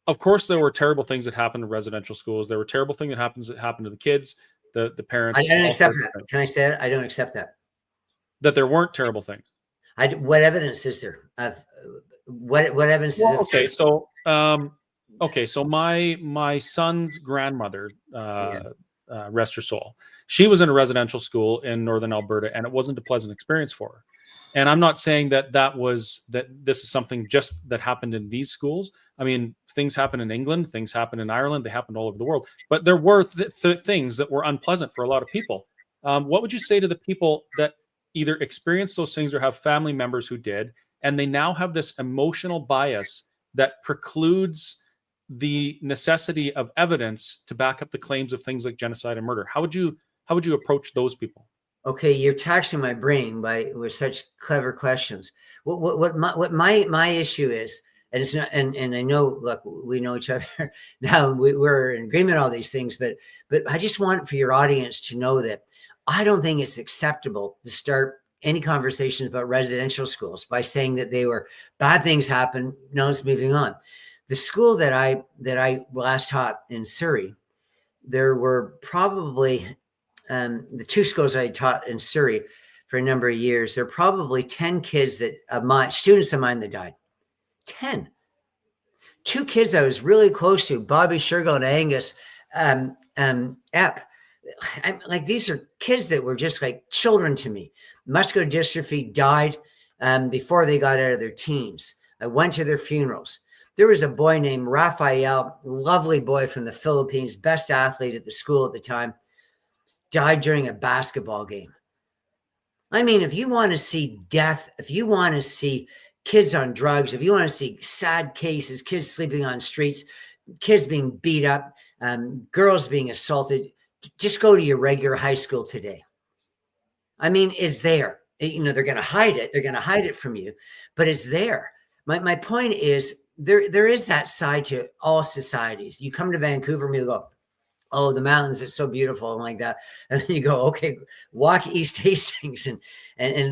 Of course, there were terrible things that happened in residential schools. There were terrible things that happened to the kids, the parents. I don't accept that. Can I say it? I don't accept that. That there weren't terrible things. What evidence is there? What evidence well, is there? Okay, so my son's grandmother, rest her soul, she was in a residential school in northern Alberta, and it wasn't a pleasant experience for her. And I'm not saying that this is something just that happened in these schools. I mean, things happen in England, things happen in Ireland, they happened all over the world. But there were things that were unpleasant for a lot of people. What would you say to the people that either experienced those things or have family members who did, and they now have this emotional bias that precludes the necessity of evidence to back up the claims of things like genocide and murder? How would you approach those people? Okay, you're taxing my brain with such clever questions. What my issue is, and it's not, and I know, look, we know each other now. We're in agreement on all these things, but I just want for your audience to know that I don't think it's acceptable to start any conversations about residential schools by saying that they were bad things happen. No, it's moving on. The school that I last taught in Surrey, there were probably the two schools I taught in Surrey for a number of years. There are probably 10 kids students of mine that died. 10. 2 kids I was really close to, Bobby Shergill and Angus Epp. Like, these are kids that were just like children to me. Muscular dystrophy, died before they got out of their teens. I went to their funerals. There was a boy named Raphael, lovely boy from the Philippines, best athlete at the school at the time, died during a basketball game. I mean, if you want to see death, if you want to see kids on drugs, if you want to see sad cases, kids sleeping on streets, kids being beat up, girls being assaulted, just go to your regular high school today. I mean, it's there. You know, they're going to hide it. They're going to hide it from you, but it's there. My point is, there is that side to all societies. You come to Vancouver and you go, oh, the mountains are so beautiful and like that. And then you go, okay, walk East Hastings. And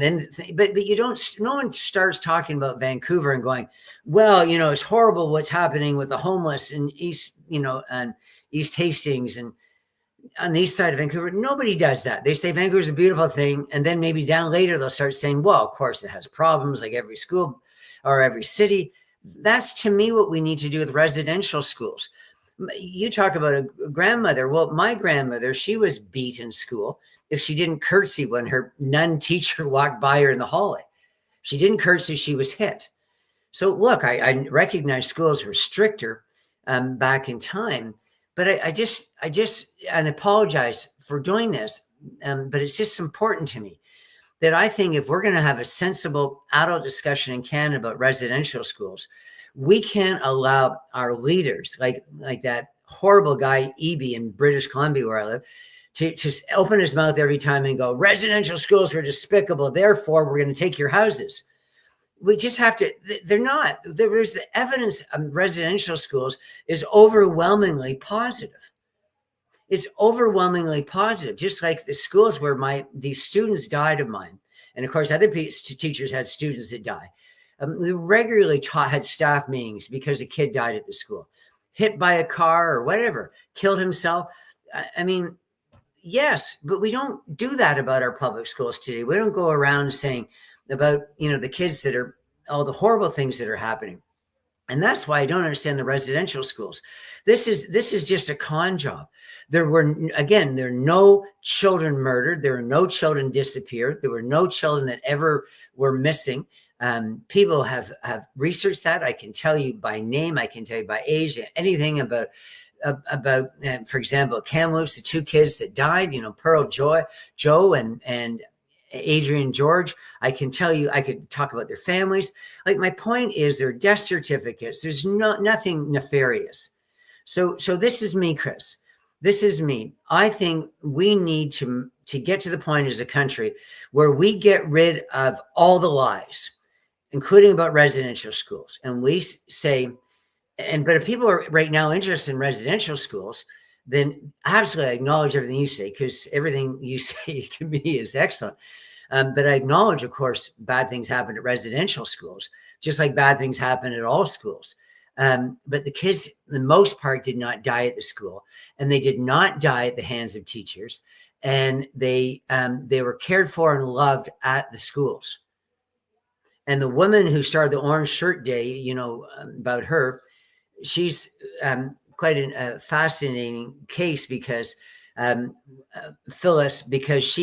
then, but you don't, no one starts talking about Vancouver and going, well, you know, it's horrible what's happening with the homeless in East, you know, and East Hastings and on the east side of Vancouver. Nobody does that. They say Vancouver's a beautiful thing. And then maybe down later, they'll start saying, well, of course it has problems like every school or every city. That's, to me, what we need to do with residential schools. You talk about a grandmother. Well, my grandmother, she was beat in school if she didn't curtsy when her nun teacher walked by her in the hallway. She didn't curtsy, she was hit. So look, I recognize schools were stricter back in time, but I just and apologize for doing this, but it's just important to me that I think if we're going to have a sensible adult discussion in Canada about residential schools, we can't allow our leaders, like that horrible guy, Eby, in British Columbia, where I live, to open his mouth every time and go, residential schools were despicable, therefore we're going to take your houses. We just have to, they're not. There's the evidence of residential schools is overwhelmingly positive. It's overwhelmingly positive, just like the schools where these students died of mine. And of course, other teachers had students that die. We regularly had staff meetings because a kid died at the school, hit by a car or whatever, killed himself. I mean, yes, but we don't do that about our public schools today. We don't go around saying about, you know, the kids that are, all the horrible things that are happening. And that's why I don't understand the residential schools. This is just a con job. There were no children murdered. There were no children disappeared. There were no children that ever were missing. People have researched that. I can tell you by name. I can tell you by age. Anything about, for example, Kamloops, the 2 kids that died. You know, Pearl Joe and Adrian George. I can tell you. I could talk about their families. Like, my point is, their death certificates. There's nothing nefarious. So this is me, Chris. This is me. I think we need to get to the point as a country where we get rid of all the lies, including about residential schools. And we say, but if people are right now interested in residential schools, then absolutely I acknowledge everything you say, because everything you say to me is excellent. But I acknowledge, of course, bad things happen at residential schools, just like bad things happen at all schools. But the kids, for the most part, did not die at the school, and they did not die at the hands of teachers, and they were cared for and loved at the schools. And the woman who started the Orange Shirt Day, about her, she's quite a fascinating case, because Phyllis, because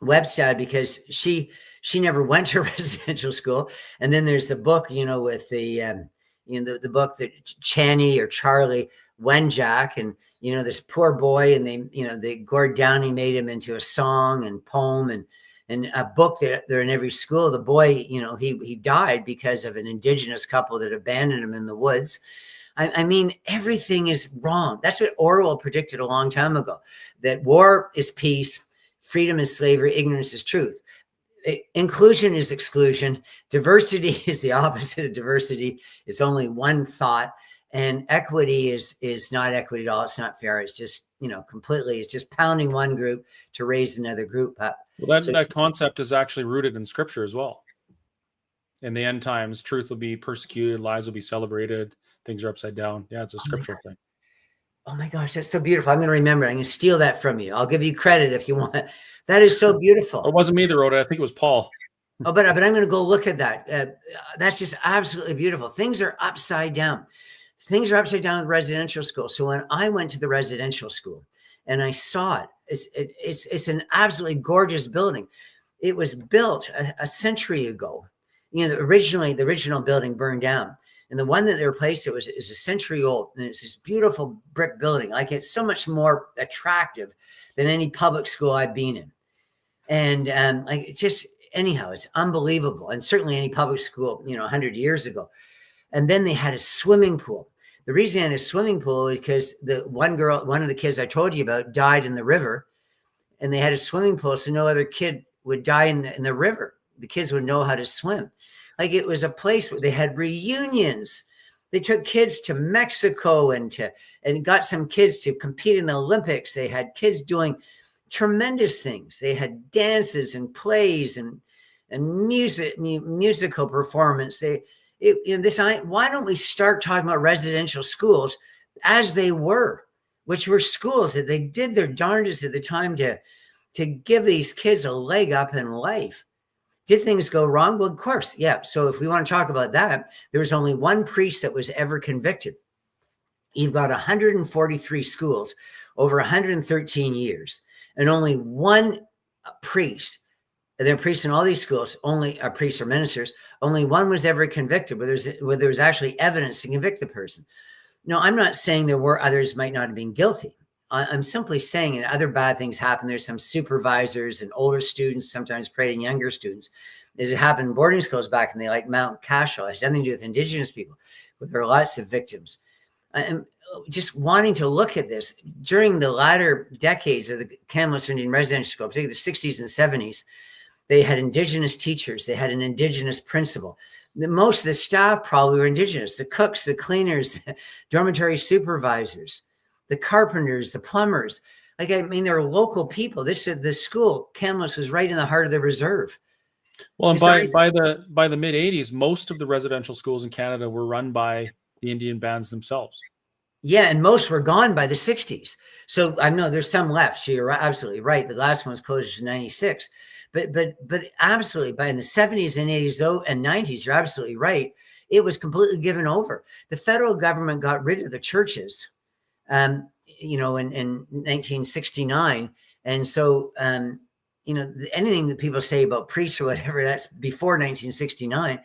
Webstad, because she never went to residential school. And then there's the book, with the book that Channy or Charlie Wenjack, and this poor boy, and they Gord Downey made him into a song and poem and a book that they're in every school. The boy, he died because of an Indigenous couple that abandoned him in the woods. I mean, everything is wrong. That's what Orwell predicted a long time ago, that war is peace, freedom is slavery, ignorance is truth. Inclusion is exclusion. Diversity is the opposite of diversity. It's only one thought. And equity is not equity at all. It's not fair. It's just, completely, it's just pounding one group to raise another group up. Well, that concept is actually rooted in scripture as well. In the end times, truth will be persecuted, lies will be celebrated, things are upside down. Yeah, it's a scriptural thing. Oh my gosh, that's so beautiful. I'm going to remember. I'm going to steal that from you. I'll give you credit if you want. That is so beautiful. It wasn't me that wrote it. I think it was Paul. Oh, but I'm going to go look at that. That's just absolutely beautiful. Things are upside down. Things are upside down in residential school. So when I went to the residential school and I saw it, it's an absolutely gorgeous building. It was built a century ago. Originally the original building burned down, and the one that they replaced is a century old, and it's this beautiful brick building. Like, it's so much more attractive than any public school I've been in, and anyhow, it's unbelievable. And certainly any public school, 100 years ago. And then they had a swimming pool. The reason they had a swimming pool is because one of the kids I told you about, died in the river, and they had a swimming pool so no other kid would die in the river. The kids would know how to swim. Like, it was a place where they had reunions. They took kids to Mexico and got some kids to compete in the Olympics. They had kids doing tremendous things. They had dances and plays and musical performance. Why don't we start talking about residential schools as they were, which were schools that they did their darndest at the time to give these kids a leg up in life. Did things go wrong? Well, of course, yeah. So if we want to talk about that, there was only one priest that was ever convicted. You've got 143 schools over 113 years, and only one priest. There are priests in all these schools, only priests or ministers. Only one was ever convicted, where there was actually evidence to convict the person. No, I'm not saying there were others might not have been guilty. I'm simply saying that other bad things happen. There's some supervisors and older students sometimes preying younger students. As it happened in boarding schools back in the like Mount Cashel. It has nothing to do with Indigenous people, but there are lots of victims. I'm just wanting to look at this during the latter decades of the Kamloops Indian residential school, particularly the 60s and 70s. They had Indigenous teachers. They had an Indigenous principal. Most of the staff probably were Indigenous. The cooks, the cleaners, the dormitory supervisors, the carpenters, the plumbers. They're local people. The school, Kamloops, was right in the heart of the reserve. Well, and by the mid 80s, most of the residential schools in Canada were run by the Indian bands themselves. Yeah, and most were gone by the 60s. So I know there's some left. So you're absolutely right. The last one was closed in 96. But absolutely, by in the 70s and 80s and 90s, you're absolutely right. It was completely given over. The federal government got rid of the churches, in 1969. And so, anything that people say about priests or whatever, that's before 1969.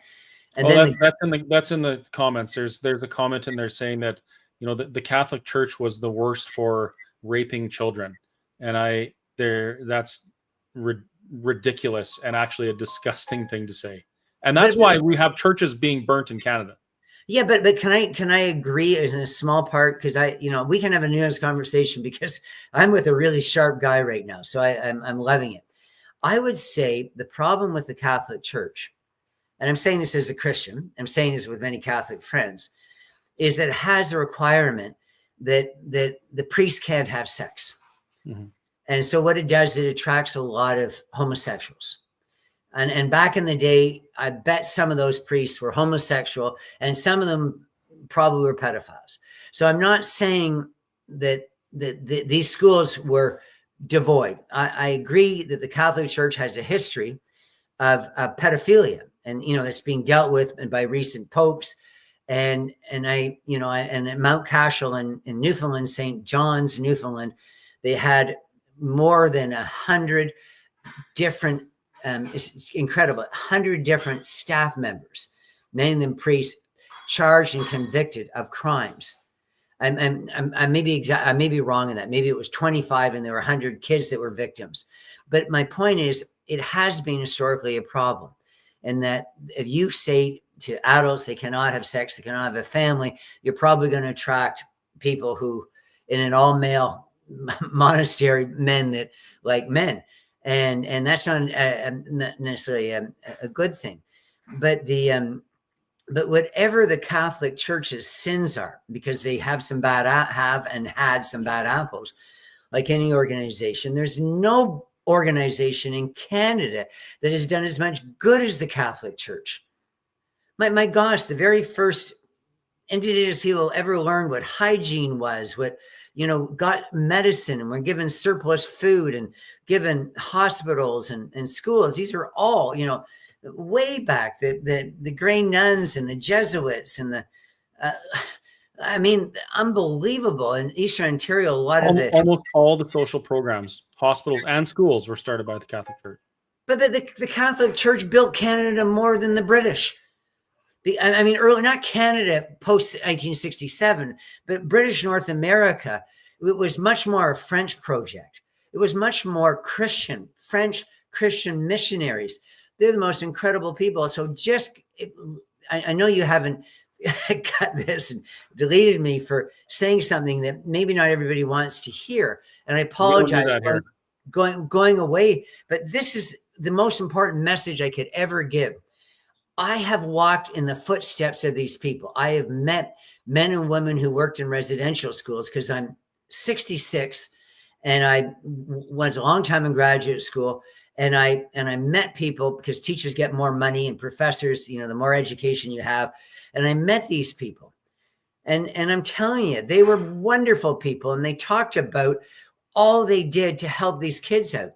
And that's in the comments. There's a comment in there saying that, the Catholic Church was the worst for raping children. And that's ridiculous and actually a disgusting thing to say. And that's why we have churches being burnt in Canada. Yeah, but can I agree in a small part? Because we can have a nuanced conversation, because I'm with a really sharp guy right now. So I'm loving it. I would say the problem with the Catholic Church, and I'm saying this as a Christian, I'm saying this with many Catholic friends, is that it has a requirement that the priest can't have sex. Mm-hmm. And so what it does, it attracts a lot of homosexuals. And back in the day, I bet some of those priests were homosexual, and some of them probably were pedophiles. So I'm not saying that these schools were devoid. I agree that the Catholic Church has a history of pedophilia, and that's being dealt with by recent popes. And at Mount Cashel in Newfoundland, St. John's, Newfoundland, they had more than 100 different, it's incredible, 100 different staff members, many of them priests, charged and convicted of crimes. I may be wrong in that. Maybe it was 25 and there were 100 kids that were victims. But my point is, it has been historically a problem. And that if you say to adults they cannot have sex, they cannot have a family, you're probably going to attract people who, in an all-male monastery, men that like men. And that's not necessarily a good thing. But but whatever the Catholic Church's sins are, because they have some bad had some bad apples, like any organization, there's no organization in Canada that has done as much good as the Catholic Church. My gosh, the very first Indigenous people ever learned what hygiene was, what, got medicine, and were given surplus food and given hospitals and schools. These are all, way back, the Grey Nuns and the Jesuits and the, unbelievable. In Eastern Ontario, almost all the social programs, hospitals and schools were started by the Catholic Church. But the Catholic Church built Canada more than the British. Early, not Canada post 1867, but British North America. It was much more a French project. It was much more Christian, French Christian missionaries. They're the most incredible people. So I know you haven't got this and deleted me for saying something that maybe not everybody wants to hear. And I apologize for going away. But this is the most important message I could ever give. I have walked in the footsteps of these people. I have met men and women who worked in residential schools, because I'm 66 and I was a long time in graduate school. And I met people, because teachers get more money and professors, the more education you have. And I met these people, and I'm telling you, they were wonderful people. And they talked about all they did to help these kids out.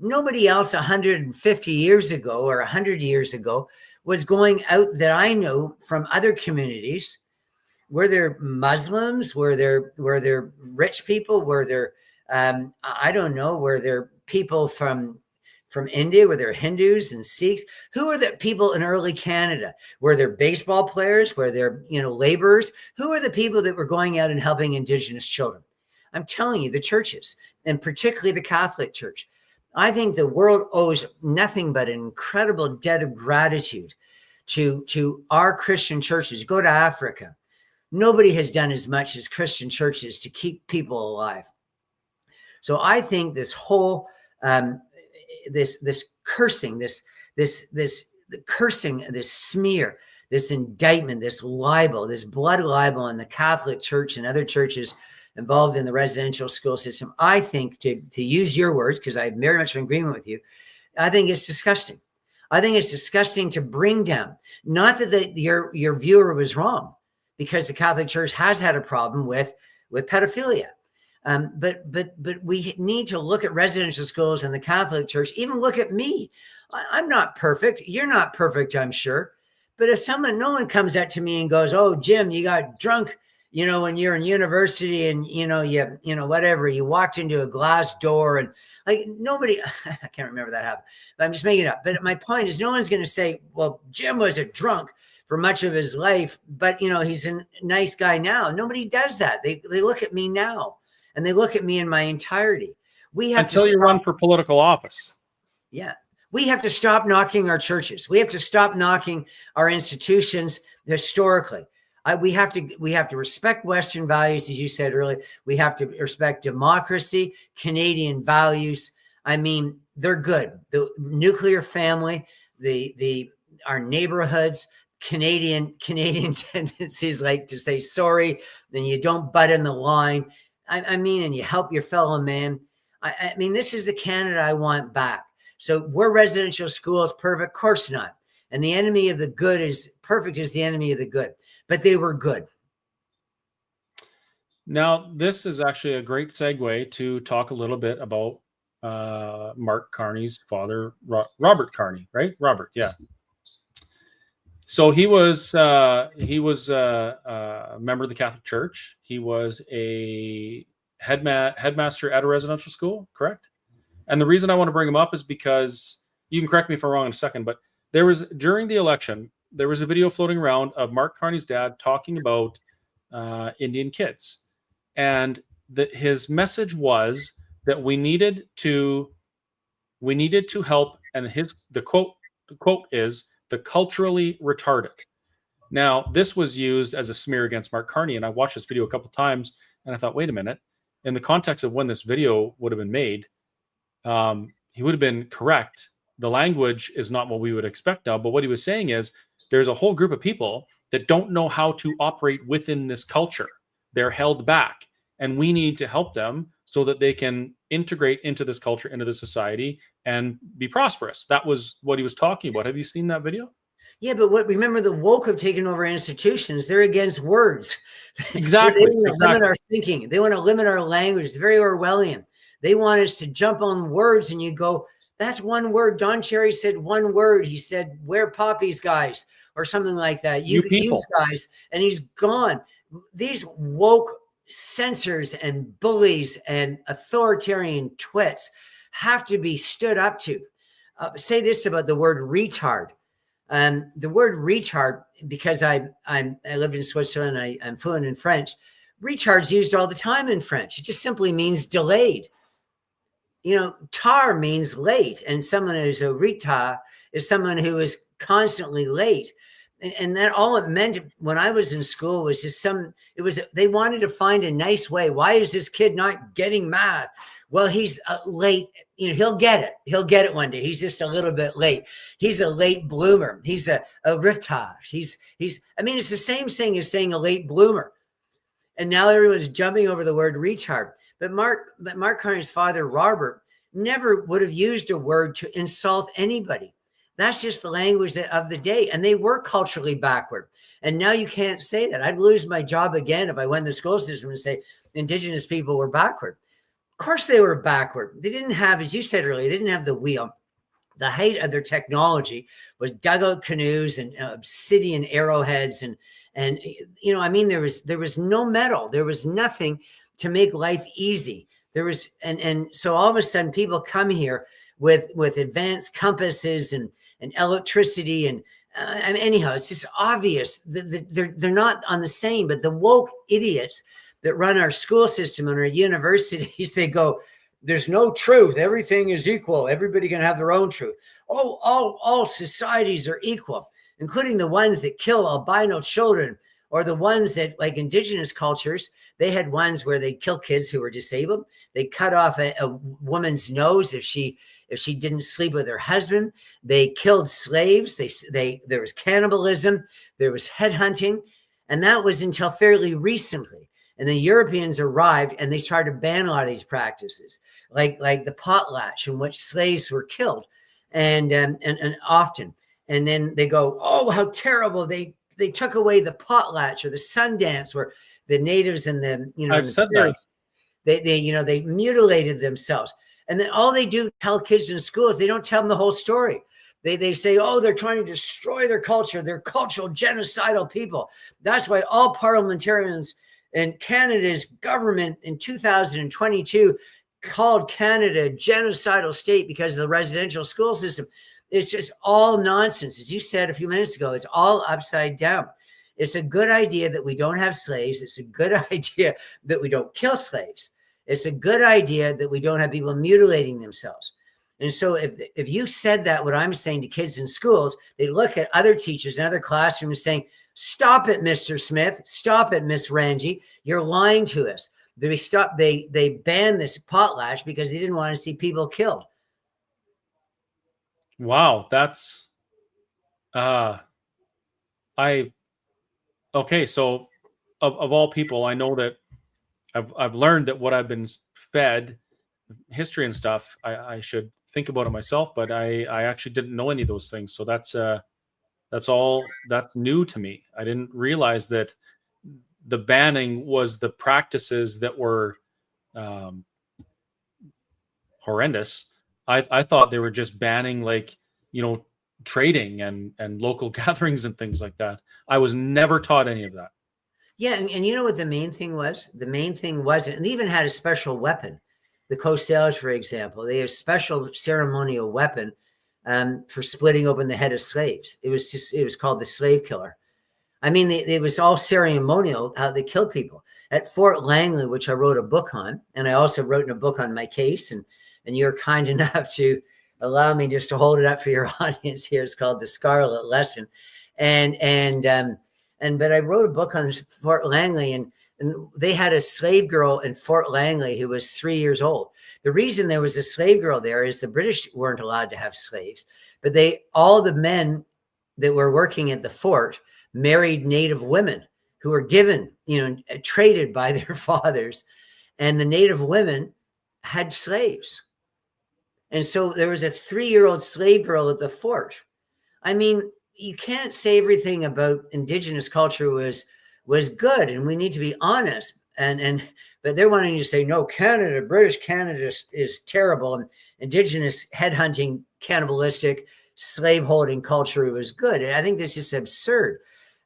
Nobody else 150 years ago or 100 years ago was going out, that I know, from other communities. Were there Muslims? Were there rich people? Were there, I don't know, were there people from India? Were there Hindus and Sikhs? Who were the people in early Canada? Were there baseball players? Were there, laborers? Who were the people that were going out and helping Indigenous children? I'm telling you, the churches, and particularly the Catholic Church. I think the world owes nothing but an incredible debt of gratitude to our Christian churches. Go to Africa. Nobody has done as much as Christian churches to keep people alive. So I think this whole this cursing, this cursing, this smear, this indictment, this libel, this blood libel in the Catholic Church and other churches involved in the residential school system, I think, to use your words, because I'm very much in agreement with you, I think it's disgusting. I think it's disgusting to bring down, not that your viewer was wrong, because the Catholic Church has had a problem with pedophilia. But we need to look at residential schools and the Catholic Church. Even look at me. I'm not perfect. You're not perfect, I'm sure. But if no one comes up to me and goes, "Oh, Jim, you got drunk, when you're in university, and whatever, you walked into a glass door," and like nobody, I can't remember that happened, but I'm just making it up. But my point is, no one's going to say, "Well, Jim was a drunk for much of his life, but he's a nice guy now." Nobody does that. They look at me now, and they look at me in my entirety. We have until you run for political office. Yeah. We have to stop knocking our churches. We have to stop knocking our institutions historically. We have to respect Western values, as you said earlier. We have to respect democracy, Canadian values. They're good. The nuclear family, our neighborhoods, Canadian tendencies, like to say sorry, then you don't butt in the line. I mean, and you help your fellow man. I mean, this is the Canada I want back. So were residential schools perfect? Of course not. And the enemy of the good is perfect is the enemy of the good, but they were good. Now, this is actually a great segue to talk a little bit about Mark Carney's father, Robert Carney, right? Robert, yeah. So he was a member of the Catholic Church. He was a headmaster at a residential school, correct? And the reason I want to bring him up is because, you can correct me if I'm wrong in a second, but during the election, there was a video floating around of Mark Carney's dad talking about Indian kids. And his message was that we needed to help, and the quote is the culturally retarded. Now, this was used as a smear against Mark Carney, and I watched this video a couple of times, and I thought, wait a minute, in the context of when this video would have been made, he would have been correct. The language is not what we would expect now, but what he was saying is there's a whole group of people that don't know how to operate within this culture. They're held back, and we need to help them so that they can integrate into this culture, into the society, and be prosperous. That was what he was talking about. Have you seen that video? Yeah, but remember, the woke have taken over institutions. They're against words. Exactly. They want to limit our thinking. They want to limit our language. It's very Orwellian. They want us to jump on words, and you go, that's one word. Don Cherry said one word. He said, wear poppies, guys, or something like that. You use guys, and he's gone. These woke censors and bullies and authoritarian twits have to be stood up to. Say this about the word retard. The word retard, because I lived in Switzerland, I'm fluent in French. Retard's used all the time in French. It just simply means delayed. You know, tar means late, and someone who's a retard is someone who is constantly late. And that all it meant when I was in school was just they wanted to find a nice way. Why is this kid not getting math? Well, he's late. You know, he'll get it. He'll get it one day. He's just a little bit late. He's a late bloomer. He's a retard. I mean, it's the same thing as saying a late bloomer. And now everyone's jumping over the word retard. But Mark Carney's father, Robert, never would have used a word to insult anybody. That's just the language of the day. And they were culturally backward. And now you can't say that. I'd lose my job again if I went to the school system and say Indigenous people were backward. Of course they were backward. They didn't have, as you said earlier, they didn't have the wheel. The height of their technology was dugout canoes and obsidian arrowheads. And you know, I mean, there was no metal. There was nothing to make life easy. There was, and so all of a sudden people come here with advanced compasses and electricity. And anyhow, it's just obvious that they're not on the same, but the woke idiots that run our school system and our universities, they go, there's no truth. Everything is equal. Everybody can have their own truth. Oh, all societies are equal, including the ones that kill albino children, or the ones that, like Indigenous cultures, they had ones where they kill kids who were disabled. They cut off a woman's nose if she didn't sleep with her husband. They killed slaves. There was cannibalism. There was headhunting. And that was until fairly recently. And the Europeans arrived and they started to ban a lot of these practices, like the potlatch, in which slaves were killed and often. And then they go, oh, how terrible. They took away the potlatch or the Sundance, where the natives and the, you know, they mutilated themselves. And then all they do tell kids in schools, they don't tell them the whole story. They say, oh, they're trying to destroy their culture. They're cultural genocidal people. That's why all parliamentarians in Canada's government in 2022 called Canada a genocidal state because of the residential school system. It's just all nonsense. As you said a few minutes ago, it's all upside down. It's a good idea that we don't have slaves. It's a good idea that we don't kill slaves. It's a good idea that we don't have people mutilating themselves. And so if you said that, what I'm saying to kids in schools, they look at other teachers in other classrooms saying, stop it, Mr. Smith. Stop it, Miss Ranji. You're lying to us. They banned this potlatch because they didn't want to see people killed. Wow, that's I okay, so of all people, I know that I've learned that what I've been fed, history and stuff, I should think about it myself, but I actually didn't know any of those things. So that's new to me. I didn't realize that the banning was the practices that were um, horrendous. I thought they were just banning, like, trading and local gatherings and things like that. I was never taught any of that. Yeah, and you know what the main thing was? The main thing wasn't, and they even had a special weapon. The Coast Salish, for example, they have a special ceremonial weapon for splitting open the head of slaves. It was called the slave killer. I mean, it was all ceremonial how they killed people. At Fort Langley, which I wrote a book on, and I also wrote in a book on my case, and you're kind enough to allow me just to hold it up for your audience here. It's called The Scarlet Lesson. But I wrote a book on Fort Langley, and they had a slave girl in Fort Langley who was 3 years old. The reason there was a slave girl there is the British weren't allowed to have slaves, but all the men that were working at the fort married Native women who were given, traded by their fathers, and the Native women had slaves. And so there was a 3-year-old slave girl at the fort. I mean, you can't say everything about Indigenous culture was good, and we need to be honest. But they're wanting to say, no, British Canada is terrible, and Indigenous headhunting, cannibalistic, slaveholding culture was good. And I think this is absurd.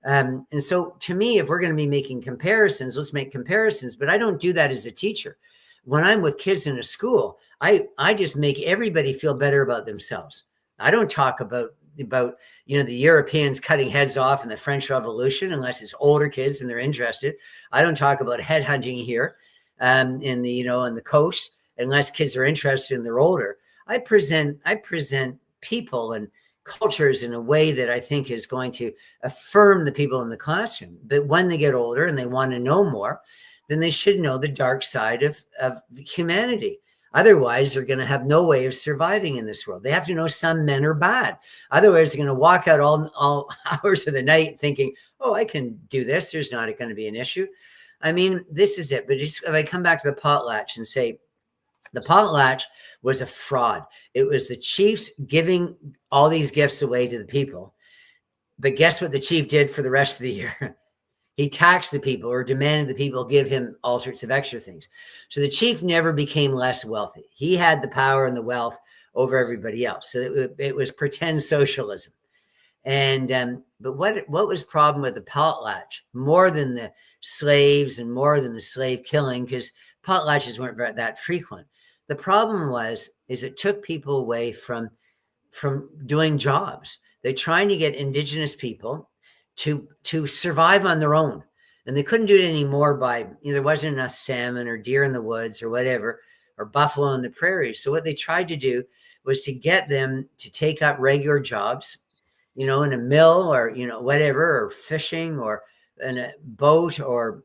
And so to me, if we're going to be making comparisons, let's make comparisons. But I don't do that as a teacher. When I'm with kids in a school, I just make everybody feel better about themselves. I don't talk about the Europeans cutting heads off in the French Revolution unless it's older kids and they're interested. I don't talk about headhunting here in the coast unless kids are interested and they're older. I present people and cultures in a way that I think is going to affirm the people in the classroom. But when they get older and they want to know more, then they should know the dark side of humanity. Otherwise, they're going to have no way of surviving in this world. They have to know some men are bad. Otherwise, they're going to walk out all hours of the night thinking, oh, I can do this. There's not going to be an issue. I mean, this is it. But if I come back to the potlatch and say, the potlatch was a fraud. It was the chiefs giving all these gifts away to the people. But guess what the chief did for the rest of the year? He taxed the people or demanded the people give him all sorts of extra things. So the chief never became less wealthy. He had the power and the wealth over everybody else. So it was pretend socialism. And but what was the problem with the potlatch? More than the slaves and more than the slave killing, because potlatches weren't that frequent. The problem is it took people away from doing jobs. They're trying to get Indigenous people to survive on their own. And they couldn't do it anymore by, there wasn't enough salmon or deer in the woods or whatever, or buffalo in the prairies. So what they tried to do was to get them to take up regular jobs, in a mill or, whatever, or fishing or in a boat or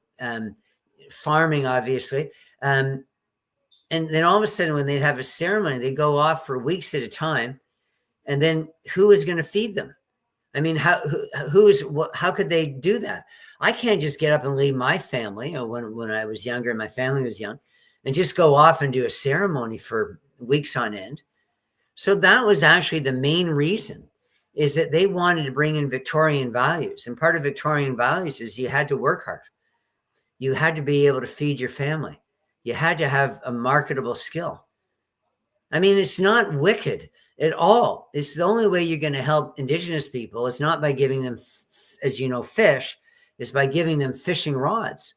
farming, obviously. And then all of a sudden, when they'd have a ceremony, they'd go off for weeks at a time. And then who is going to feed them? I mean, how could they do that? I can't just get up and leave my family, when I was younger and my family was young, and just go off and do a ceremony for weeks on end. So that was actually the main reason, is that they wanted to bring in Victorian values. And part of Victorian values is you had to work hard. You had to be able to feed your family. You had to have a marketable skill. I mean, it's not wicked at all. It's the only way you're going to help Indigenous people. It's not by giving them, fish. It's by giving them fishing rods.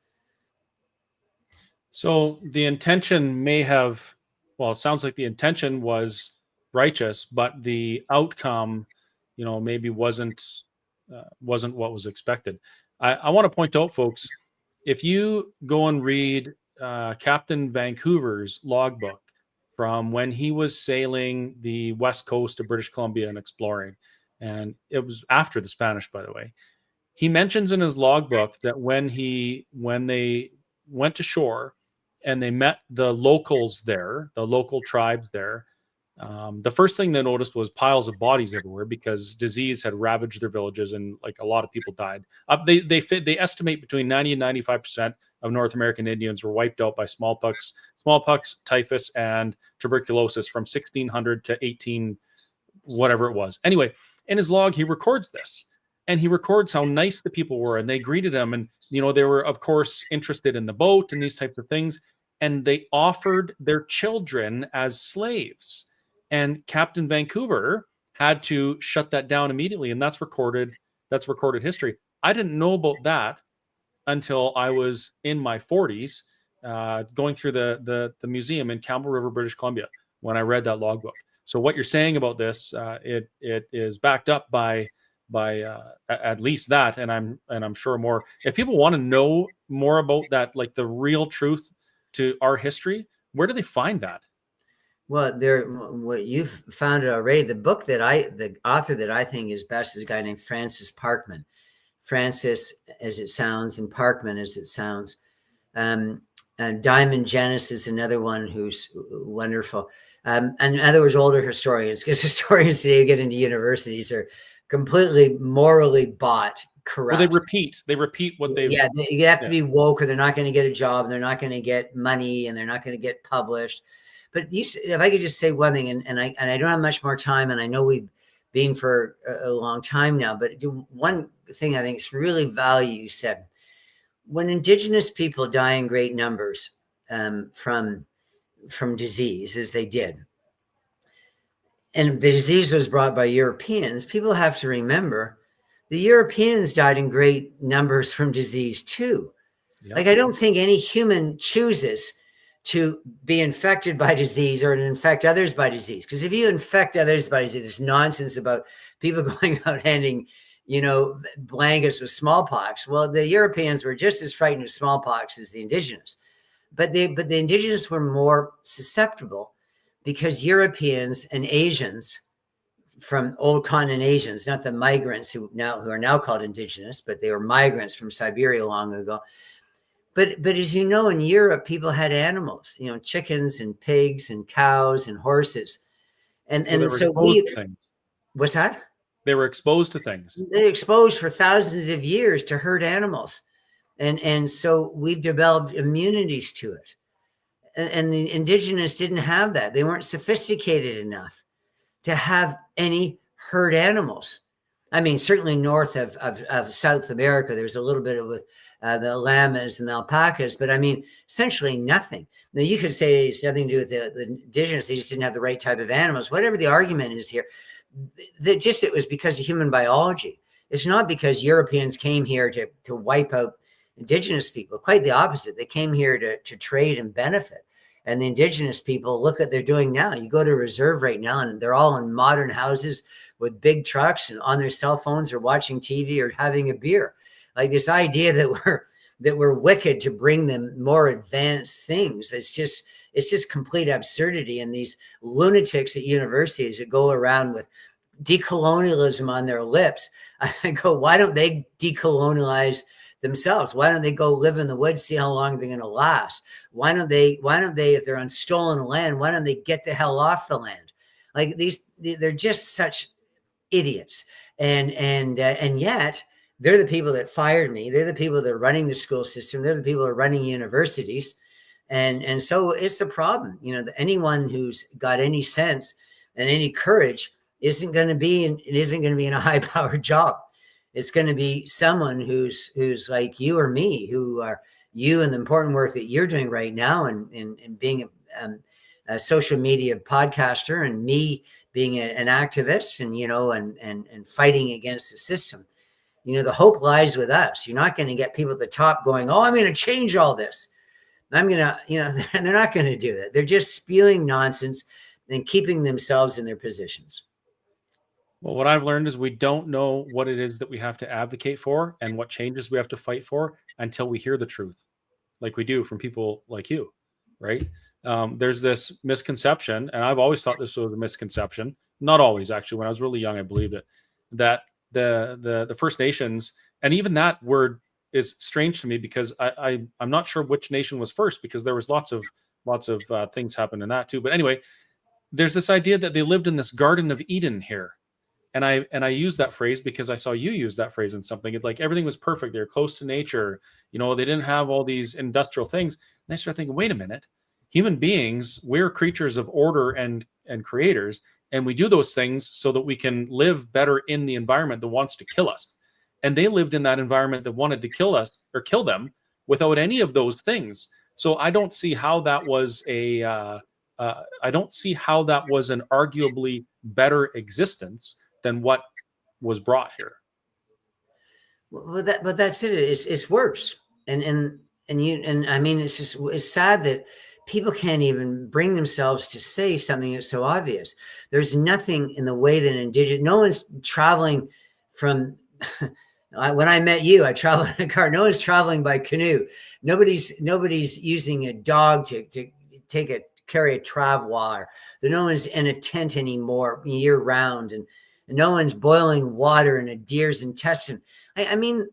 So the intention it sounds like the intention was righteous, but the outcome, maybe wasn't what was expected. I want to point out, folks, if you go and read Captain Vancouver's logbook from when he was sailing the west coast of British Columbia and exploring, and it was after the Spanish, by the way, he mentions in his logbook that when they went to shore and they met the locals there, the local tribes there, The first thing they noticed was piles of bodies everywhere because disease had ravaged their villages and like a lot of people died. They estimate between 90 and 95% of North American Indians were wiped out by smallpox, typhus, and tuberculosis from 1600 to 18 whatever it was. Anyway, in his log he records this, and he records how nice the people were, and they greeted him, and they were of course interested in the boat and these types of things, and they offered their children as slaves. And Captain Vancouver had to shut that down immediately, and that's recorded history. I didn't know about that until I was in my 40s, going through the museum in Campbell River, British Columbia, when I read that logbook. So what you're saying about this, it is backed up by at least that, and I'm sure more. If people want to know more about that, like the real truth to our history, where do they find that? Well, what you've found it already. The author that I think is best is a guy named Francis Parkman. Francis, as it sounds, and Parkman, as it sounds. And Diamond Genis is another one who's wonderful. And in other words, older historians, because historians today who get into universities are completely morally bought, corrupt. Well, they repeat what they've. Yeah, you have to be woke, or they're not going to get a job, and they're not going to get money, and they're not going to get published. But if I could just say one thing, and I don't have much more time, and I know we've been for a long time now, but one thing I think is really value, you said, when Indigenous people die in great numbers from disease, as they did, and the disease was brought by Europeans, people have to remember the Europeans died in great numbers from disease too. Yep. Like, I don't think any human chooses to be infected by disease or to infect others by disease. Because if you infect others by disease, there's nonsense about people going out handing, blankets with smallpox. Well, the Europeans were just as frightened of smallpox as the Indigenous. But the Indigenous were more susceptible because Europeans and Asians from old continent Asians, not the migrants who are now called Indigenous, but they were migrants from Siberia long ago. But as you know, in Europe, people had animals, chickens and pigs and cows and horses. What's that? They were exposed to things. They were exposed for thousands of years to herd animals. And so we've developed immunities to it. And the Indigenous didn't have that. They weren't sophisticated enough to have any herd animals. I mean, certainly north of South America, there's a little bit of with the llamas and the alpacas, but I mean, essentially nothing. Now, you could say it's nothing to do with the Indigenous. They just didn't have the right type of animals. Whatever the argument is here, it was because of human biology. It's not because Europeans came here to wipe out Indigenous people. Quite the opposite. They came here to trade and benefit. And the Indigenous people, look what they're doing now. You go to a reserve right now, and they're all in modern houses with big trucks and on their cell phones or watching TV or having a beer. Like this idea that we're wicked to bring them more advanced things. It's just complete absurdity. And these lunatics at universities that go around with decolonialism on their lips, I go, why don't they decolonialize themselves? Why don't they go live in the woods, see how long they're going to last? Why don't they, if they're on stolen land, why don't they get the hell off the land? Like they're just such idiots. And yet they're the people that fired me. They're the people that are running the school system. They're the people that are running universities. And so it's a problem. Anyone who's got any sense and any courage isn't going to be in a high powered job. It's going to be someone who's like you or me, who are you and the important work that you're doing right now, and being a social media podcaster, and me being an activist, and fighting against the system. The hope lies with us. You're not going to get people at the top going, "Oh, I'm going to change all this. I'm going to," they're not going to do that. They're just spewing nonsense and keeping themselves in their positions. Well, what I've learned is we don't know what it is that we have to advocate for and what changes we have to fight for until we hear the truth, like we do from people like you, right? There's this misconception, and I've always thought this was a misconception. Not always, actually. When I was really young, I believed it, that the First Nations, and even that word is strange to me because I'm not sure which nation was first, because there was lots of things happened in that too. But anyway, there's this idea that they lived in this Garden of Eden here. And I use that phrase because I saw you use that phrase in something. It's like everything was perfect. They're close to nature. You know, they didn't have all these industrial things. And I start thinking, wait a minute, human beings, we're creatures of order and creators, and we do those things so that we can live better in the environment that wants to kill us. And they lived in that environment that wanted to kill us or kill them without any of those things. So I don't see how that was I don't see how that was an arguably better existence than what was brought here. But that's it. It's worse. And I mean, it's sad that people can't even bring themselves to say something that's so obvious. There's nothing in the way that Indigenous, no one's traveling from, when I met you, I traveled in a car. No one's traveling by canoe. Nobody's using a dog to carry a travois. No one's in a tent anymore year round, and no one's boiling water in a deer's intestine. I mean,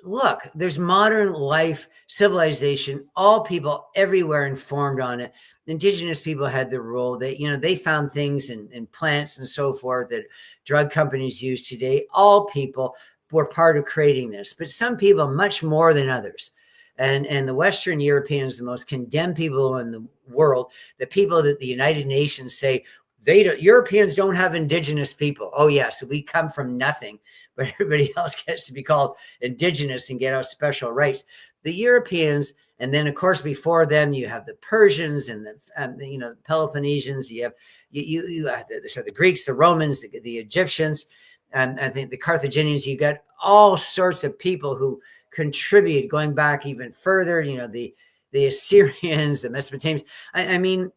look, there's modern life, civilization, all people everywhere informed on it. Indigenous people had the role that, they found things in plants and so forth that drug companies use today. All people were part of creating this, but some people much more than others. And the Western Europeans, the most condemned people in the world, the people that the United Nations say, Europeans don't have Indigenous people. Oh, yeah, so we come from nothing, but everybody else gets to be called Indigenous and get our special rights. The Europeans, and then, of course, before them, you have the Persians and the Peloponnesians. You have the Greeks, the Romans, the Egyptians, and I think the Carthaginians. You got all sorts of people who contribute, going back even further. The Assyrians, the Mesopotamians. I mean,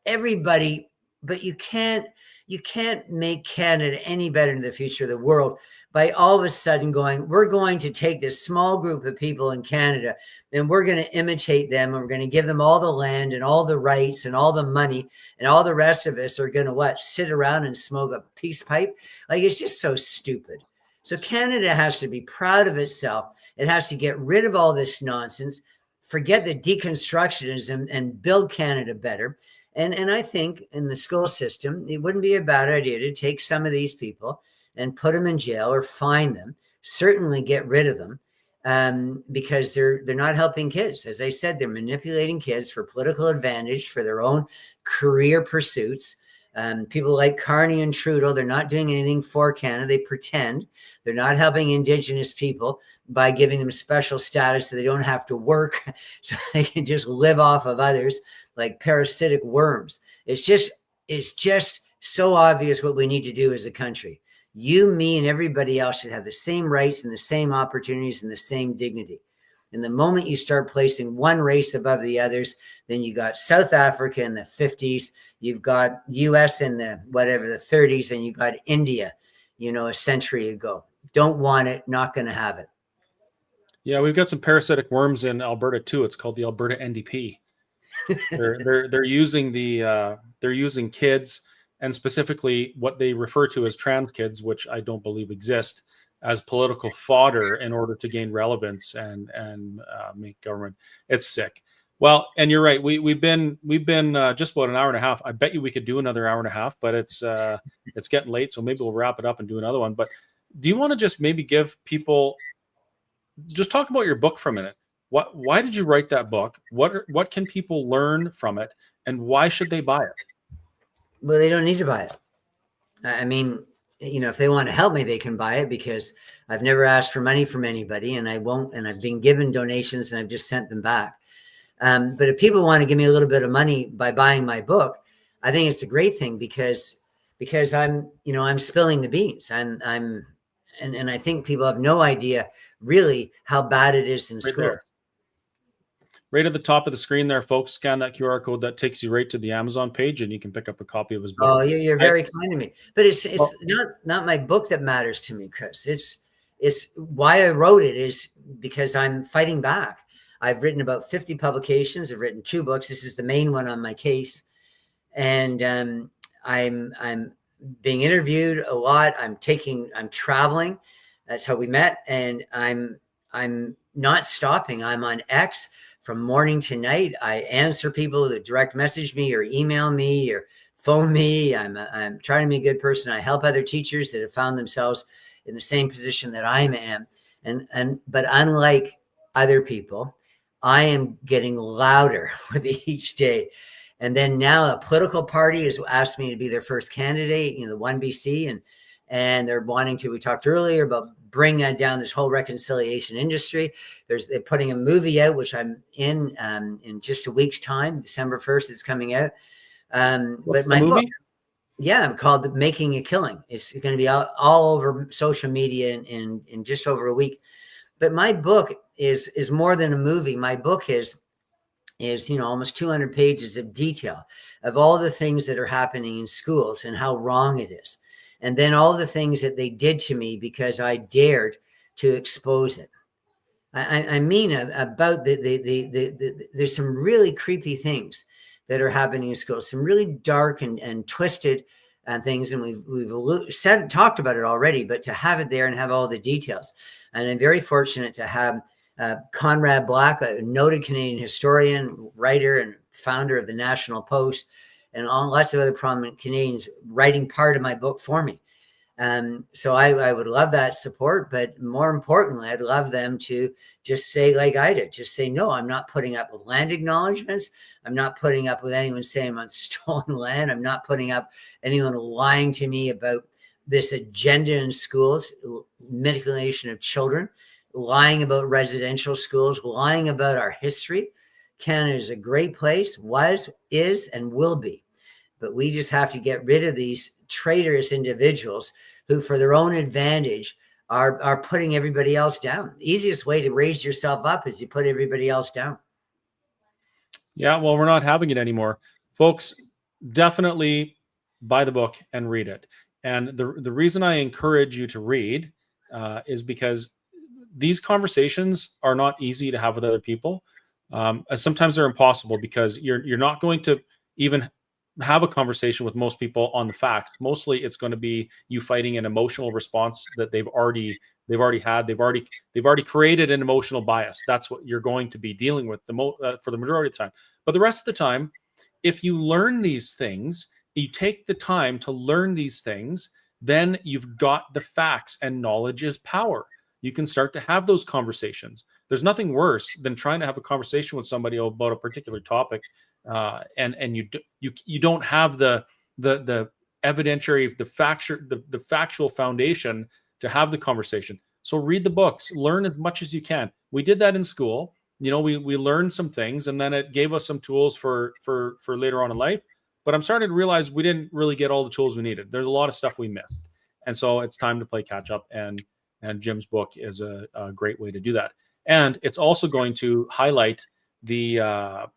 everybody. But you can't make Canada any better in the future of the world by all of a sudden going, we're going to take this small group of people in Canada and we're going to imitate them, and we're going to give them all the land and all the rights and all the money, and all the rest of us are going to sit around and smoke a peace pipe. Like, it's just so stupid. So Canada has to be proud of itself. It has to get rid of all this nonsense, forget the deconstructionism, and build Canada better. And I think in the school system, it wouldn't be a bad idea to take some of these people and put them in jail or fine them, certainly get rid of them, because they're not helping kids. As I said, they're manipulating kids for political advantage, for their own career pursuits. People like Carney and Trudeau, they're not doing anything for Canada. They pretend. They're not helping Indigenous people by giving them special status so they don't have to work, so they can just live off of others like parasitic worms. It's just so obvious what we need to do as a country. You, me, and everybody else should have the same rights and the same opportunities and the same dignity. And the moment you start placing one race above the others, then you got South Africa in the 50s, you've got US in the 30s, and you got India, a century ago. Don't want it, not going to have it. Yeah, we've got some parasitic worms in Alberta too. It's called the Alberta NDP. They're using kids, and specifically what they refer to as trans kids, which I don't believe exist, as political fodder in order to gain relevance and make government. It's sick. Well, and you're right. We've been just about an hour and a half. I bet you we could do another hour and a half, but it's getting late, so maybe we'll wrap it up and do another one. But do you want to just maybe give people, just talk about your book for a minute? Why did you write that book? What can people learn from it, and why should they buy it? Well, they don't need to buy it. I mean, if they want to help me, they can buy it, because I've never asked for money from anybody, and I won't. And I've been given donations, and I've just sent them back. But if people want to give me a little bit of money by buying my book, I think it's a great thing, because I'm spilling the beans. And I think people have no idea really how bad it is in schools. Right at the top of the screen there, folks, scan that QR code. That takes you right to the Amazon page, and you can pick up a copy of his book. Oh, you're very kind to me. But it's not my book that matters to me, Chris. It's why I wrote it is because I'm fighting back. I've written about 50 publications. I've written 2 books. This is the main one on my case. And I'm being interviewed a lot. I'm traveling. That's how we met. And I'm not stopping. I'm on X, from morning to night. I answer people that direct message me or email me or phone me. I'm trying to be a good person. I help other teachers that have found themselves in the same position that I am. But unlike other people, I am getting louder with each day. And then now a political party has asked me to be their first candidate, the 1BC, and they're wanting to, we talked earlier about bringing down this whole reconciliation industry. They're putting a movie out, which I'm in just a week's time. December 1st, it's coming out. What's the movie? Called Making a Killing. It's going to be all over social media in just over a week. But my book is more than a movie. My book is almost 200 pages of detail of all the things that are happening in schools and how wrong it is. And then all the things that they did to me because I dared to expose it. I mean about there's some really creepy things that are happening in schools, some really dark and twisted things. And we've talked about it already, but to have it there and have all the details. And I'm very fortunate to have Conrad Black, a noted Canadian historian, writer, and founder of the National Post, and lots of other prominent Canadians writing part of my book for me. So I would love that support, but more importantly, I'd love them to just say, like I did, just say, no, I'm not putting up with land acknowledgements. I'm not putting up with anyone saying I'm on stolen land. I'm not putting up anyone lying to me about this agenda in schools, manipulation of children, lying about residential schools, lying about our history. Canada is a great place, was, is, and will be. But we just have to get rid of these traitorous individuals who, for their own advantage, are putting everybody else down. The easiest way to raise yourself up is you put everybody else down. Yeah, well, we're not having it anymore. Folks, definitely buy the book and read it. And the reason I encourage you to read is because these conversations are not easy to have with other people. Sometimes they're impossible because you're not going to even have a conversation with most people on the facts. Mostly it's going to be you fighting an emotional response that they've already had. They've already created an emotional bias. That's what you're going to be dealing with for the majority of the time. But the rest of the time, if you learn these things, you take the time to learn these things, then you've got the facts, and knowledge is power. You can start to have those conversations. There's nothing worse than trying to have a conversation with somebody about a particular topic, and you don't have the evidentiary, the factual foundation to have the conversation. So read the books, learn as much as you can. We did that in school. We learned some things, and then it gave us some tools for later on in life. But I'm starting to realize we didn't really get all the tools we needed. There's a lot of stuff we missed, and so it's time to play catch up. And Jim's book is a great way to do that. And it's also going to highlight the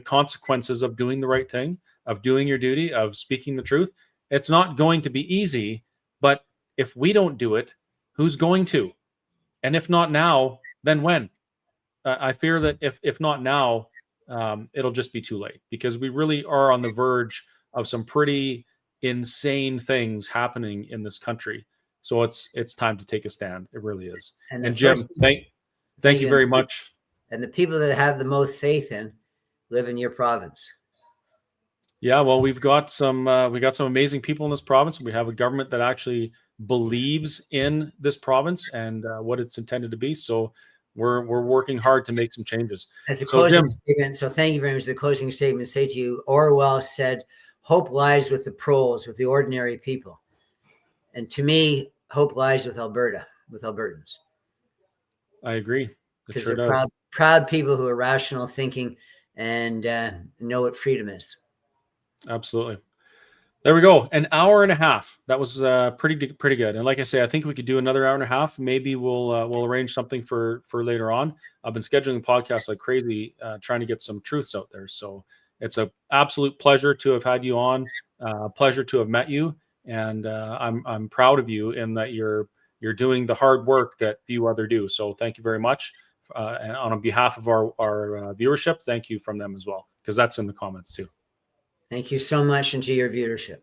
consequences of doing the right thing, of doing your duty, of speaking the truth. It's not going to be easy, but if we don't do it, who's going to? And if not now, then when? I fear that if not now, it'll just be too late, because we really are on the verge of some pretty insane things happening in this country. So it's time to take a stand. It really is. And Jim, thank you very much. And the people that have the most faith in live in your province. Yeah, well, we've got some amazing people in this province. We have a government that actually believes in this province and what it's intended to be. So we're working hard to make some changes. As a closing statement, so thank you very much. The closing statement, say to you, Orwell said, "Hope lies with the proles, with the ordinary people." And to me, hope lies with Alberta, with Albertans. I agree. Because they're proud people who are rational thinking and know what freedom is. Absolutely. There we go. An hour and a half. That was pretty good. And like I say, I think we could do another hour and a half. Maybe we'll arrange something for later on. I've been scheduling podcasts like crazy, trying to get some truths out there. So it's an absolute pleasure to have had you on. Pleasure to have met you, and I'm proud of you in that you're doing the hard work that few other do. So thank you very much. And on behalf of our viewership, thank you from them as well, because that's in the comments too. Thank you so much, and to your viewership.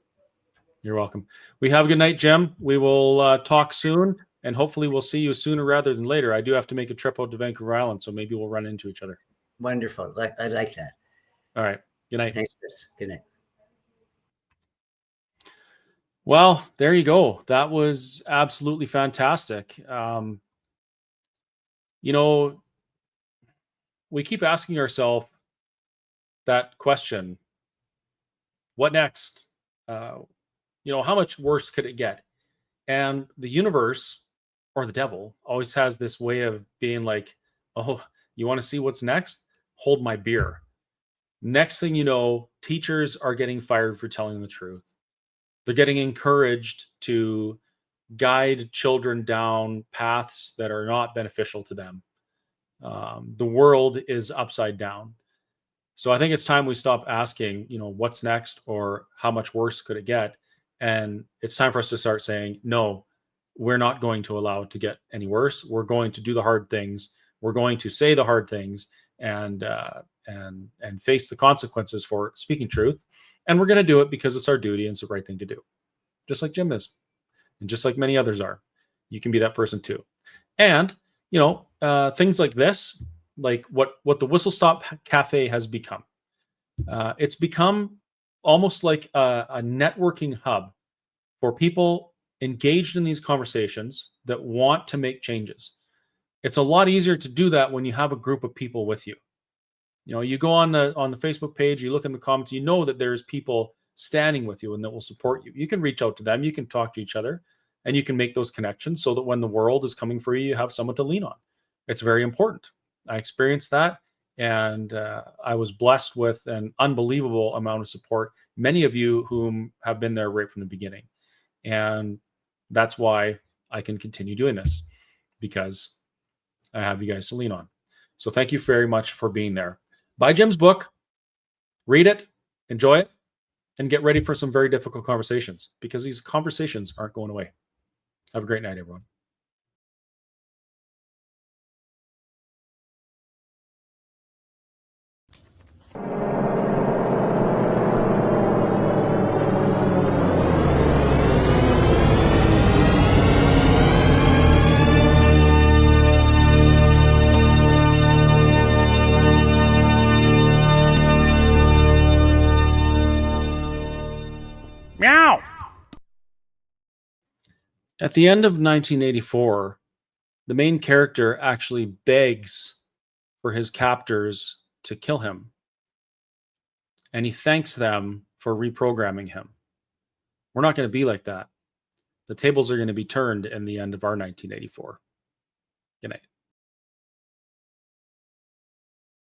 You're welcome. We have a good night, Jim. We will talk soon, and hopefully we'll see you sooner rather than later. I do have to make a trip out to Vancouver Island, so maybe we'll run into each other. Wonderful. I like that. All right. Good night. Thanks, Chris. Good night. Well, there you go. That was absolutely fantastic. You know, we keep asking ourselves that question, what next? You know, how much worse could it get? And the universe or the devil always has this way of being like, oh, you want to see what's next? Hold my beer. Next thing you know, teachers are getting fired for telling the truth. They're getting encouraged to guide children down paths that are not beneficial to them. The world is upside down. So I think it's time we stop asking, you know, what's next or how much worse could it get? And it's time for us to start saying, no, we're not going to allow it to get any worse. We're going to do the hard things. We're going to say the hard things and face the consequences for speaking truth. And we're going to do it because it's our duty and it's the right thing to do. Just like Jim is. And just like many others are. You can be that person too. And, you know, things like this, like what the Whistle Stop Cafe has become. It's become almost like a networking hub for people engaged in these conversations that want to make changes. It's a lot easier to do that when you have a group of people with you. You know, you go on the Facebook page, you look in the comments, you know that there's people standing with you and that will support you. You can reach out to them, you can talk to each other, and you can make those connections so that when the world is coming for you, you have someone to lean on. It's very important. I experienced that, and I was blessed with an unbelievable amount of support. Many of you whom have been there right from the beginning. And that's why I can continue doing this, because I have you guys to lean on. So thank you very much for being there. Buy Jim's book, read it, enjoy it, and get ready for some very difficult conversations, because these conversations aren't going away. Have a great night, everyone. Meow. At the end of 1984, the main character actually begs for his captors to kill him. And he thanks them for reprogramming him. We're not going to be like that. The tables are going to be turned in the end of our 1984. Good night.